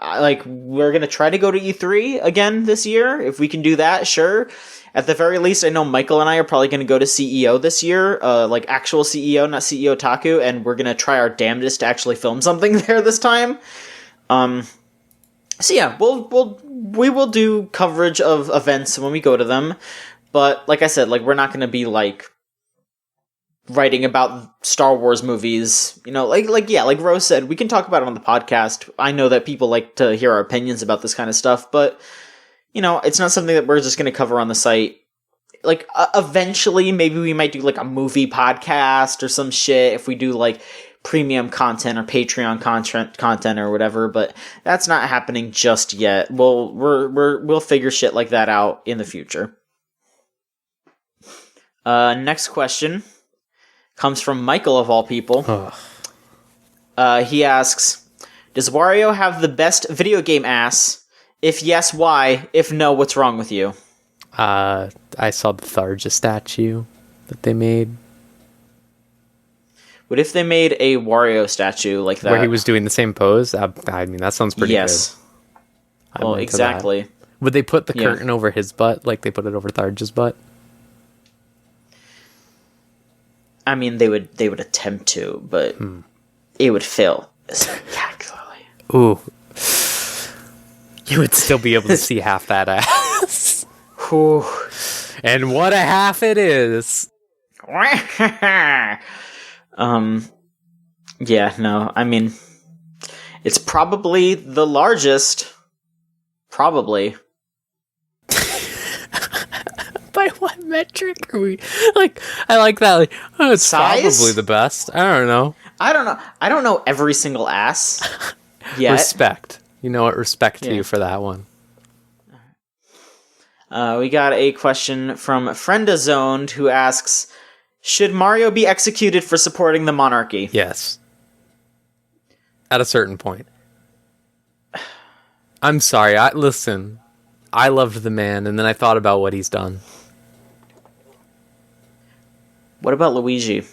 like we're gonna try to go to E3 again this year if we can do that. Sure, at the very least, I know Michael and I are probably gonna go to CEO this year, like actual CEO, not CEO Taku, and we're gonna try our damnedest to actually film something there this time. So yeah, we will do coverage of events when we go to them, but like I said, like we're not gonna be like writing about Star Wars movies, like Rose said, we can talk about it on the podcast. I know that people like to hear our opinions about this kind of stuff, but it's not something that we're just going to cover on the site. Like eventually maybe we might do like a movie podcast or some shit if we do like premium content or Patreon content or whatever, but that's not happening just yet. We'll figure shit like that out in the future. Next question. Comes from Michael, of all people. Ugh. He asks, does Wario have the best video game ass? If yes, why? If no, what's wrong with you? I saw the Tharja statue that they made. What if they made a Wario statue like that? Where he was doing the same pose? I mean, that sounds pretty good. Well, exactly. That. Would they put the curtain over his butt like they put it over Tharja's butt? I mean, they would attempt to, but it would fail spectacularly. Ooh. You would still be able to see half that ass. Whew. And what a half it is. Yeah, no, I mean, it's probably the largest. Probably. By what metric are we? Like, I like that. Like, oh, it's Size? probably the best. I don't know. I don't know every single ass yet. Respect. You know what? Respect to you for that one. We got a question from Friendazoned who asks, should Mario be executed for supporting the monarchy? Yes. At a certain point. I'm sorry. Listen, I loved the man, and then I thought about what he's done. What about Luigi?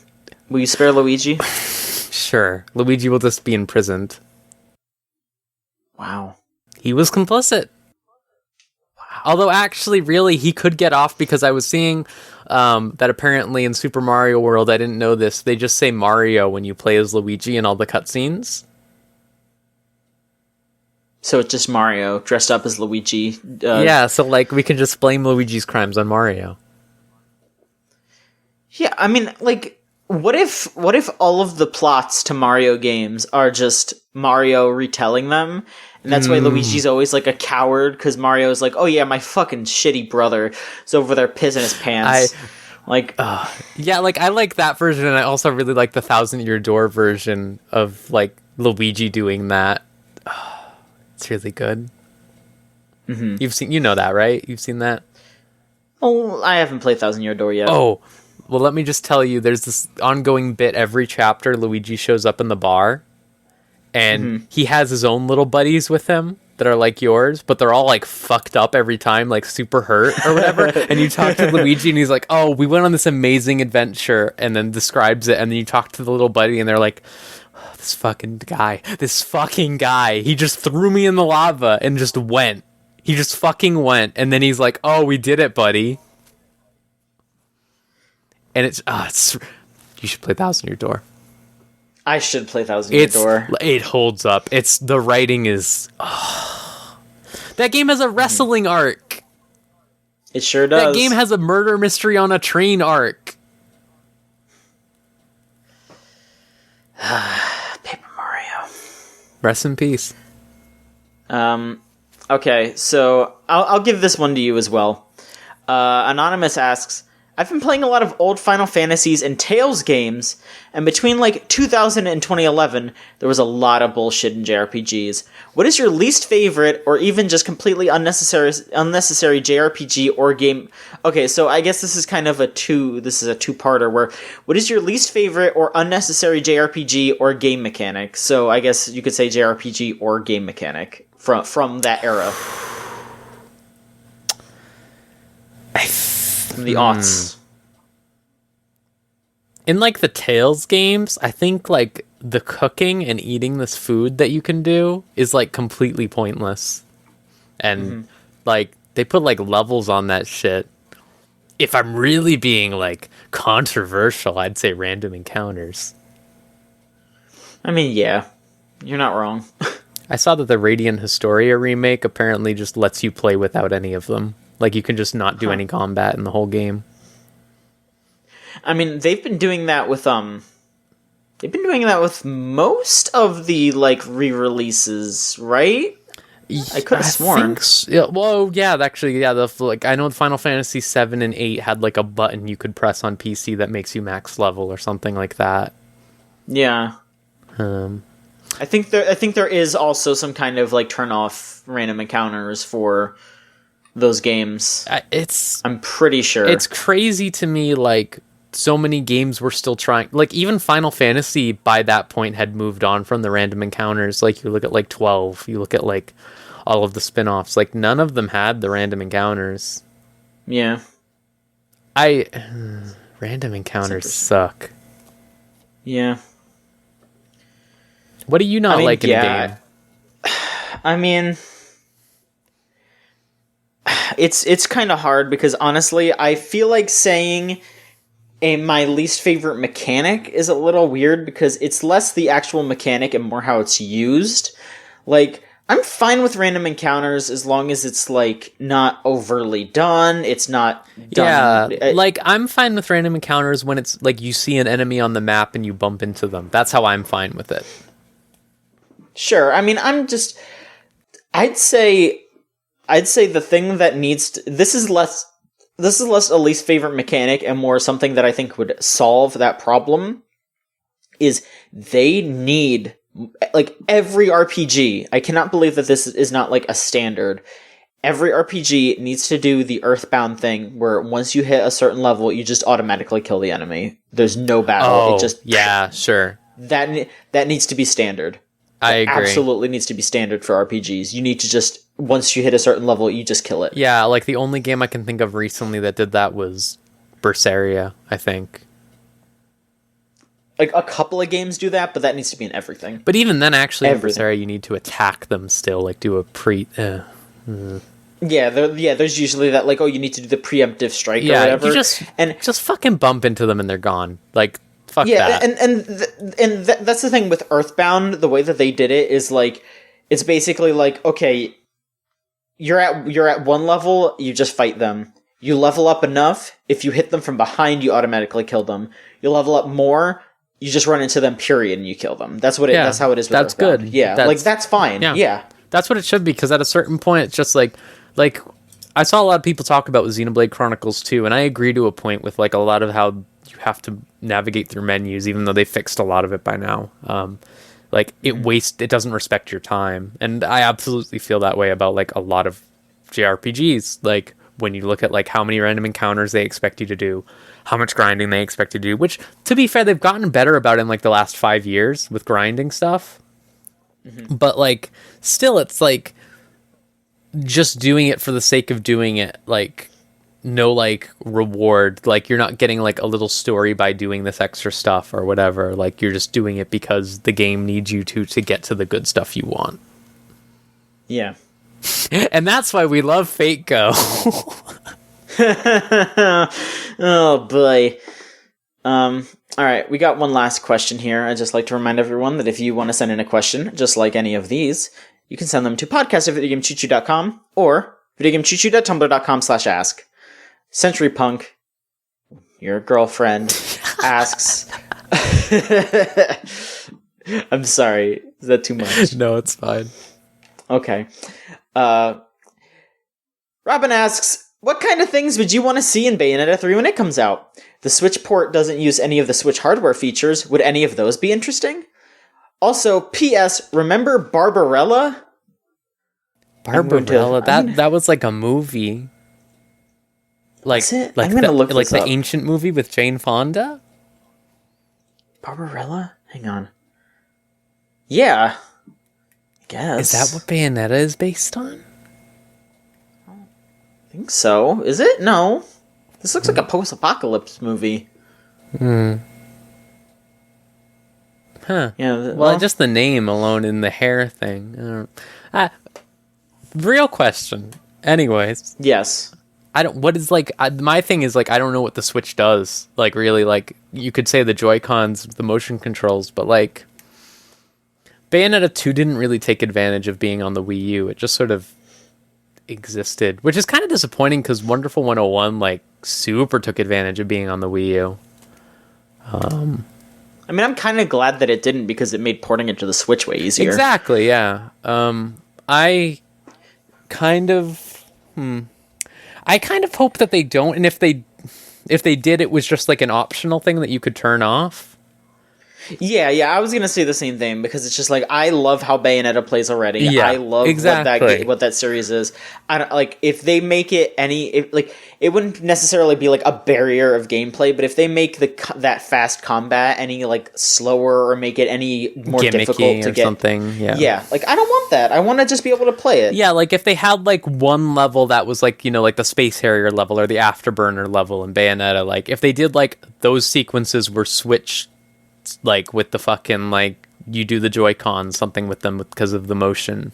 Will you spare Luigi? Sure. Luigi will just be imprisoned. Wow. He was complicit. Although, actually, really, he could get off because I was seeing that apparently in Super Mario World, I didn't know this, they just say Mario when you play as Luigi in all the cutscenes. So it's just Mario dressed up as Luigi. Yeah, so like we can just blame Luigi's crimes on Mario. Yeah, I mean, like, what if all of the plots to Mario games are just Mario retelling them? And that's why Luigi's always like a coward, because Mario's like, oh yeah, my fucking shitty brother is over there pissing his pants. Yeah, like I like that version, and I also really like the 1,000-Year Door version of like Luigi doing that. It's really good. Mm-hmm. You know that, right? You've seen that? Oh, I haven't played 1,000-Year Door yet. Oh, well, let me just tell you, there's this ongoing bit every chapter. Luigi shows up in the bar, and he has his own little buddies with him that are like yours, but they're all like fucked up every time, like super hurt or whatever. And you talk to Luigi, and he's like, "Oh, we went on this amazing adventure," and then describes it. And then you talk to the little buddy, and they're like, this fucking guy, he just threw me in the lava and just went. He just fucking went. And then he's like, oh, we did it, buddy. And it's you should play 1,000-Year Door. I should play 1,000-Year Door. It holds up. The writing is... That game has a wrestling arc. It sure does. That game has a murder mystery on a train arc. Paper Mario. Rest in peace. Okay, so I'll give this one to you as well. Anonymous asks, I've been playing a lot of old Final Fantasies and Tales games, and between like 2000 and 2011, there was a lot of bullshit in JRPGs. What is your least favorite, or even just completely unnecessary JRPG or game? Okay, so I guess this is kind of a two-parter where, what is your least favorite or unnecessary JRPG or game mechanic? So I guess you could say JRPG or game mechanic from that era. From the aughts. In like the Tales games, I think like the cooking and eating this food that you can do is like completely pointless. And like they put like levels on that shit. If I'm really being like controversial, I'd say random encounters. I mean, yeah, you're not wrong. I saw that the Radiant Historia remake apparently just lets you play without any of them. Like, you can just not do any combat in the whole game. I mean, they've been doing that with most of the, like, re-releases, right? I could have sworn. Yeah, well, yeah, actually, yeah. I know Final Fantasy 7 and 8 had, like, a button you could press on PC that makes you max level or something like that. Yeah. I think there is also some kind of, like, turn off random encounters for those games. I'm pretty sure. It's crazy to me, like, so many games were still trying, like even Final Fantasy by that point had moved on from the random encounters. Like you look at like 12, you look at like all of the spin-offs, like none of them had the random encounters. Yeah. Random encounters suck. Yeah. What do you not like in a game? I mean, it's kind of hard because honestly, I feel like saying my least favorite mechanic is a little weird because it's less the actual mechanic and more how it's used. Like, I'm fine with random encounters as long as it's like not overly done. It's not done. Yeah, like I'm fine with random encounters when it's like you see an enemy on the map and you bump into them. That's how I'm fine with it. Sure. I mean, I'd say the thing that needs to, this is less a least favorite mechanic and more something that I think would solve that problem is they need, like, every RPG. I cannot believe that this is not like a standard. Every RPG needs to do the Earthbound thing where once you hit a certain level, you just automatically kill the enemy. There's no battle. Yeah, sure. That needs to be standard. I agree. Absolutely needs to be standard for RPGs. You need to just, once you hit a certain level, you just kill it. Yeah, like the only game I can think of recently that did that was Berseria, I think. Like, a couple of games do that, but that needs to be in everything. But even then, actually, in Berseria, you need to attack them still, like do a Yeah, there's usually that, like, you need to do the preemptive strike or whatever. You just fucking bump into them and they're gone. Like, fuck that. And that's the thing with Earthbound. The way that they did it is like, it's basically like, okay, you're at one level, you just fight them. You level up enough, if you hit them from behind, you automatically kill them. You level up more, you just run into them, period, and you kill them. That's what that's how it is with that's Earthbound. good. Yeah, that's fine. Yeah. That's what it should be, because at a certain point, it's just like I saw a lot of people talk about with Xenoblade Chronicles 2, and I agree to a point with like a lot of how you have to navigate through menus, even though they fixed a lot of it by now. It doesn't respect your time, and I absolutely feel that way about like a lot of JRPGs. Like when you look at like how many random encounters they expect you to do, how much grinding they expect you to do, which to be fair, they've gotten better about in like the last 5 years with grinding stuff. Mm-hmm. But like still, it's like just doing it for the sake of doing it, like no like reward, like you're not getting like a little story by doing this extra stuff or whatever, like you're just doing it because the game needs you to get to the good stuff you want. Yeah. And that's why we love Fate Go. Oh boy. Alright, we got one last question here. I'd just like to remind everyone that if you want to send in a question, just like any of these, you can send them to podcast@videogamechoochoo.com or videogamechoochoo.tumblr.com/ask. Century Punk, your girlfriend, asks... I'm sorry. Is that too much? No, it's fine. Okay. Robin asks, what kind of things would you want to see in Bayonetta 3 when it comes out? The Switch port doesn't use any of the Switch hardware features. Would any of those be interesting? Also, P.S. Remember Barbarella? Barbarella? That was like a movie. Like, is it? Like I'm gonna look this the up. ancient movie with Jane Fonda? Barbarella? Hang on. Yeah. I guess. Is that what Bayonetta is based on? I think so. Is it? No. This looks like a post-apocalypse movie. Huh. Yeah. Well, just the name alone and the hair thing. Real question. Anyways. Yes. My thing is, like, I don't know what the Switch does. Like, really, like, you could say the Joy-Cons, the motion controls, but, like, Bayonetta 2 didn't really take advantage of being on the Wii U. It just sort of existed, which is kind of disappointing because Wonderful 101, like, super took advantage of being on the Wii U. I mean, I'm kind of glad that it didn't because it made porting it to the Switch way easier. Exactly, yeah. I kind of hope that they don't, and if they did, it was just like an optional thing that you could turn off. Yeah, I was gonna say the same thing because it's just like I love how Bayonetta plays already. Yeah, I love exactly. what that series is. I don't like if they make it it wouldn't necessarily be like a barrier of gameplay, but if they make that fast combat any like slower or make it any more Gimmicky difficult to or get something. yeah, like I don't want that. I want to just be able to play it. Yeah, like if they had like one level that was like, like the Space Harrier level or the Afterburner level in Bayonetta, like if they did like those sequences were switched like with the fucking like you do the Joy-Con something with them because of the motion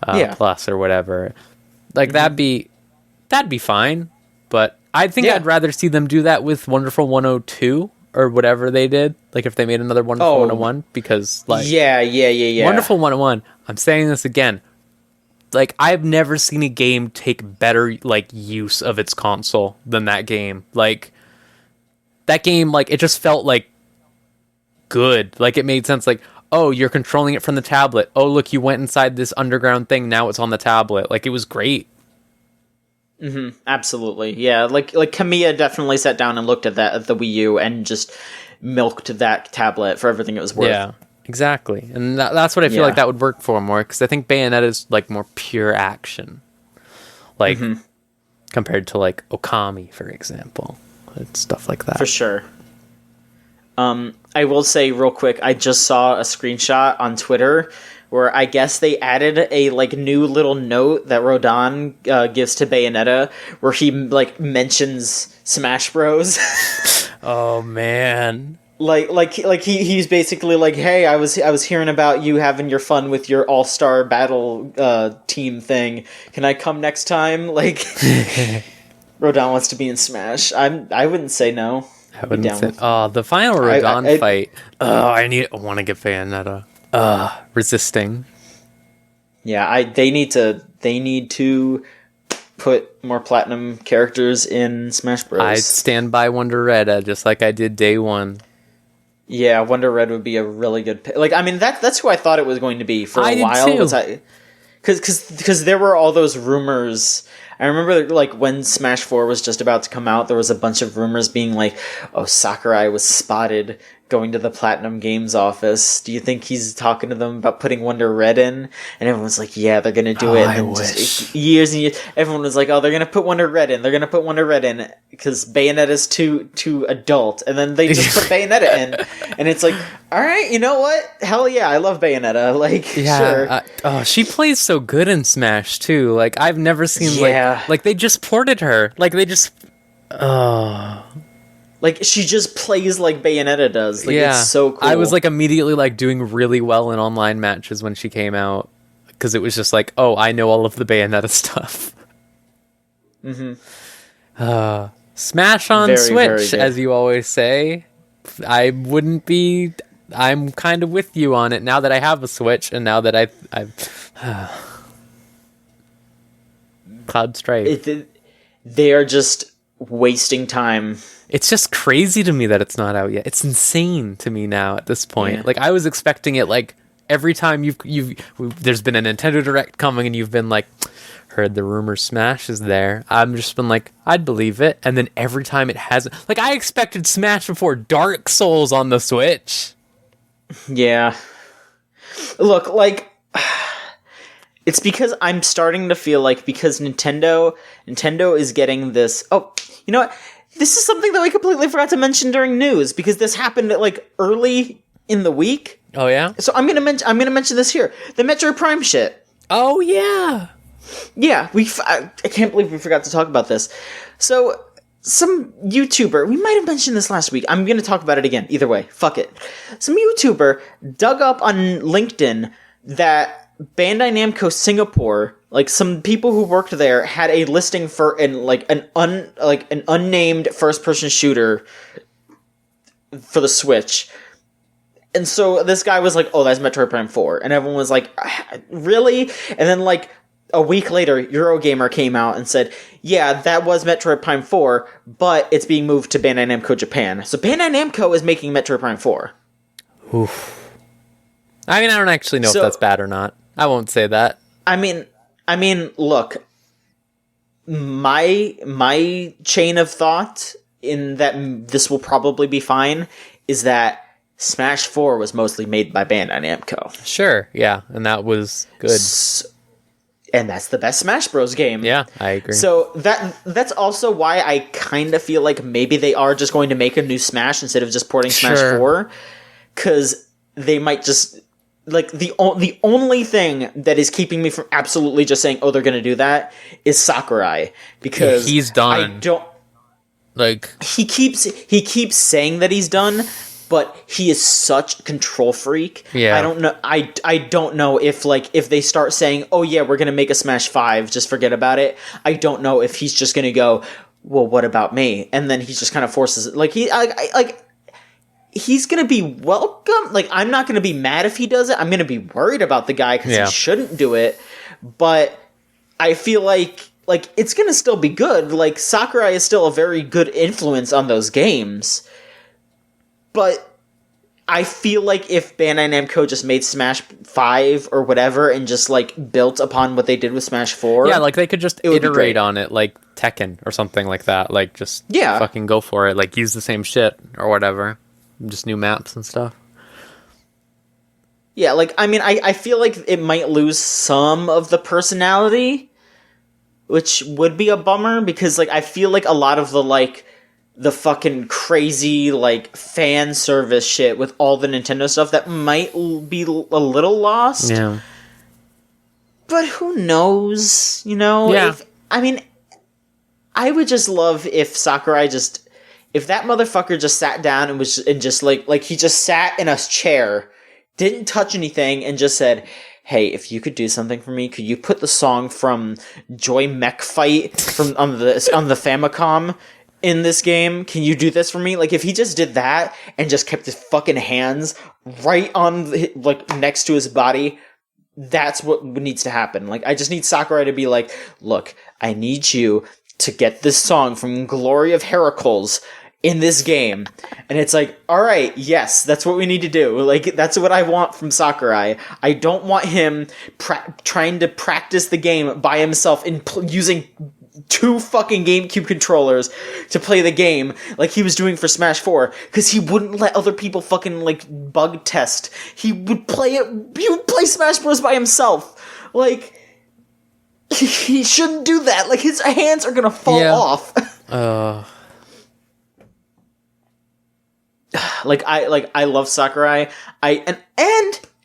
plus or whatever. Like that'd be fine, but I think I'd rather see them do that with Wonderful 102 or whatever they did. Like if they made another Wonderful 101 because like Wonderful 101, I'm saying this again. Like I've never seen a game take better like use of its console than that game. Like that game like it just felt like good. Like it made sense like, oh, you're controlling it from the tablet. Oh, look, you went inside this underground thing. Now it's on the tablet. Like it was great. Mm-hmm. Absolutely. Yeah. Like Kamiya definitely sat down and looked at the Wii U and just milked that tablet for everything it was worth. Yeah, exactly. And that's what I feel like that would work for more because I think Bayonetta is like more pure action. Like compared to like Okami, for example. It's stuff like that. For sure. I will say real quick, I just saw a screenshot on Twitter where I guess they added a like new little note that Rodin gives to Bayonetta where he like mentions Smash Bros. Oh man. He's basically like, hey, I was hearing about you having your fun with your all-star battle team thing. Can I come next time? Like Rodin wants to be in Smash. I wouldn't say no. I wouldn't say. Oh, the final Rodin fight. Oh, I want to get Bayonetta. Resisting. Yeah, they need to put more platinum characters in Smash Bros. I'd stand by Wonder Red just like I did day one. Yeah, Wonder Red would be a really good pick. Like, I mean, that's who I thought it was going to be for a while. Because there were all those rumors. I remember, like, when Smash 4 was just about to come out, there was a bunch of rumors being like, oh, Sakurai was spotted going to the Platinum Games office. Do you think he's talking to them about putting Wonder Red in? And everyone's like, yeah, they're going to do it. And I then wish. just years and years, everyone was like, oh, they're going to put Wonder Red in. They're going to put Wonder Red in because Bayonetta's too adult. And then they just put Bayonetta in. And it's like, all right, you know what? Hell yeah, I love Bayonetta. Like, sure. She plays so good in Smash, too. Like, I've never seen, like they just ported her. Like, they just... Like, she just plays like Bayonetta does. Like, it's so cool. I was, like, immediately, like, doing really well in online matches when she came out. Because it was just like, oh, I know all of the Bayonetta stuff. Smash on Very, Switch, very as you always say. I'm kind of with you on it now that I have a Switch, and now that I've... Cloud Strife. They are just wasting time. It's just crazy to me that it's not out yet. It's insane to me now at this point. Yeah. Like I was expecting it like every time there's been a Nintendo Direct coming and you've been like heard the rumor Smash is there. I'm just been like I'd believe it, and then every time it hasn't. Like I expected Smash before Dark Souls on the Switch. Yeah. Look, like it's because I'm starting to feel like because Nintendo is getting this. Oh, you know what? This is something that we completely forgot to mention during news because this happened like early in the week. Oh yeah. So I'm gonna mention this here. The Metroid Prime shit. Oh yeah. Yeah, I can't believe we forgot to talk about this. So some YouTuber, we might have mentioned this last week. I'm gonna talk about it again. Either way, fuck it. Some YouTuber dug up on LinkedIn that Bandai Namco Singapore, like some people who worked there, had a listing for an unnamed first-person shooter for the Switch. And so this guy was like, "Oh, that's Metroid Prime 4," and everyone was like, "Really?" And then like a week later, Eurogamer came out and said, "Yeah, that was Metroid Prime 4, but it's being moved to Bandai Namco Japan." So Bandai Namco is making Metroid Prime 4. Oof. I mean, I don't actually know if that's bad or not. I won't say that. I mean, look, my chain of thought in that this will probably be fine is that Smash 4 was mostly made by Bandai Namco. Sure, yeah, and that was good. And that's the best Smash Bros. Game. Yeah, I agree. So that's also why I kind of feel like maybe they are just going to make a new Smash instead of just porting Smash 4. Because they might just... Like, the only thing that is keeping me from absolutely just saying, oh, they're going to do that, is Sakurai. Because he's done. I don't... Like... He keeps saying that he's done... But he is such a control freak. Yeah. I don't know. I don't know if they start saying, "Oh yeah, we're gonna make a Smash 5, just forget about it." I don't know if he's just gonna go, "Well, what about me?" And then he just kind of forces it. Like he's gonna be welcome. Like I'm not gonna be mad if he does it. I'm gonna be worried about the guy because he shouldn't do it. But I feel like it's gonna still be good. Like Sakurai is still a very good influence on those games. But I feel like if Bandai Namco just made Smash 5 or whatever and just, like, built upon what they did with Smash 4... Yeah, like, they could just iterate on it, like Tekken or something like that. Like, just fucking go for it. Like, use the same shit or whatever. Just new maps and stuff. Yeah, like, I mean, I feel like it might lose some of the personality, which would be a bummer, because, like, I feel like a lot of the, like... the fucking crazy, like, fan service shit with all the Nintendo stuff that might be a little lost. Yeah. But who knows, you know? Yeah. I would just love if Sakurai if that motherfucker just sat down and he just sat in a chair, didn't touch anything, and just said, hey, if you could do something for me, could you put the song from Joy Mech Fight on the Famicom in this game? Can you do this for me? Like, if he just did that and just kept his fucking hands right on next to his body, that's what needs to happen. Like, I just need Sakurai to be like, look, I need you to get this song from Glory of Heracles in this game. And it's like, all right, yes, that's what we need to do. Like, that's what I want from Sakurai. I don't want him trying to practice the game by himself in using 2 fucking GameCube controllers to play the game like he was doing for Smash 4, because he wouldn't let other people fucking, like, bug test. He would play Smash Bros. By himself. Like, he shouldn't do that. Like, his hands are gonna fall off. I love Sakurai.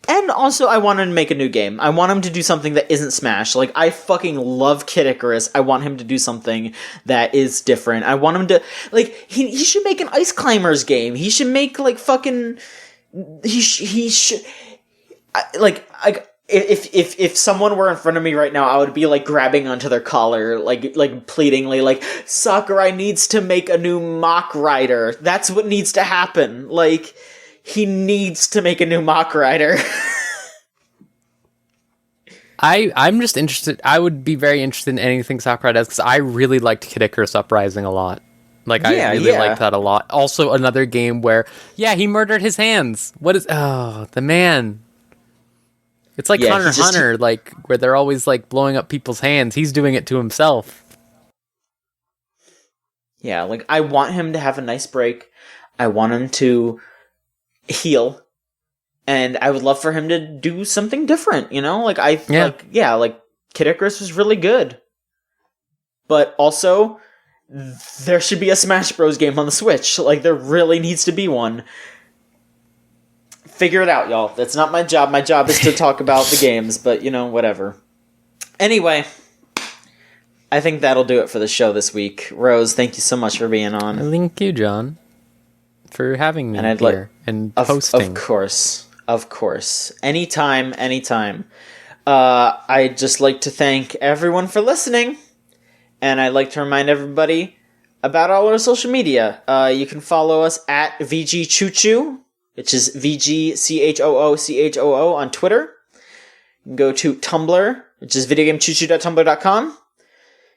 And also, I want him to make a new game. I want him to do something that isn't Smash. Like, I fucking love Kid Icarus. I want him to do something that is different. I want him to... Like, he should make an Ice Climbers game. He should make, like, fucking... He should... If someone were in front of me right now, I would be, like, grabbing onto their collar, like pleadingly, like, Sakurai needs to make a new Mach Rider. That's what needs to happen. Like... He needs to make a new Mach Rider. I'm just interested. I would be very interested in anything Sakurai does, because I really liked Kid Icarus Uprising a lot. Like, I really liked that a lot. Also, another game where, he murdered his hands. What is... Oh, the man. It's like Hunter x Hunter, like, where they're always, like, blowing up people's hands. He's doing it to himself. Yeah, like, I want him to have a nice break. I want him to... heal, and I would love for him to do something different, you know? Like, Kid Icarus was really good. But also, there should be a Smash Bros. Game on the Switch. Like, there really needs to be one. Figure it out, y'all. That's not my job. My job is to talk about the games, but, you know, whatever. Anyway, I think that'll do it for the show this week. Rose, thank you so much for being on. Thank you, John, for having me here and hosting. Of course. Anytime. I'd just like to thank everyone for listening, and I'd like to remind everybody about all our social media. You can follow us at VGChooChoo, which is VGCHOOCHOO on Twitter. You can go to Tumblr, which is videogamechoochoo.tumblr.com.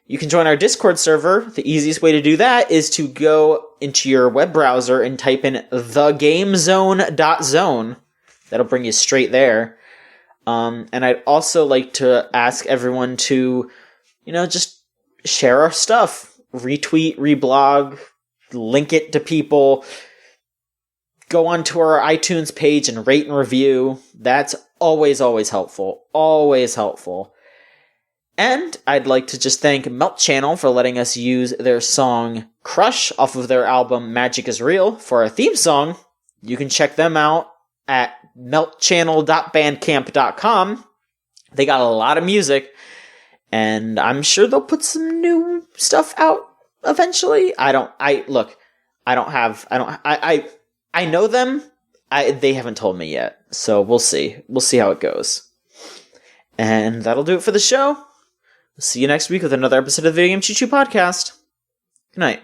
You can join our Discord server. The easiest way to do that is to go into your web browser and type in thegamezone.zone. That'll bring you straight there. And I'd also like to ask everyone to, just share our stuff. Retweet, reblog, link it to people. go onto our iTunes page and rate and review. That's always helpful. Always helpful. And I'd like to just thank Melt Channel for letting us use their song Crush off of their album Magic is Real for our theme song. You can check them out at meltchannel.bandcamp.com. They got a lot of music, and I'm sure they'll put some new stuff out eventually. I know them. They haven't told me yet, so we'll see. We'll see how it goes. And that'll do it for the show. See you next week with another episode of the Video Game Choo Choo Podcast. Good night.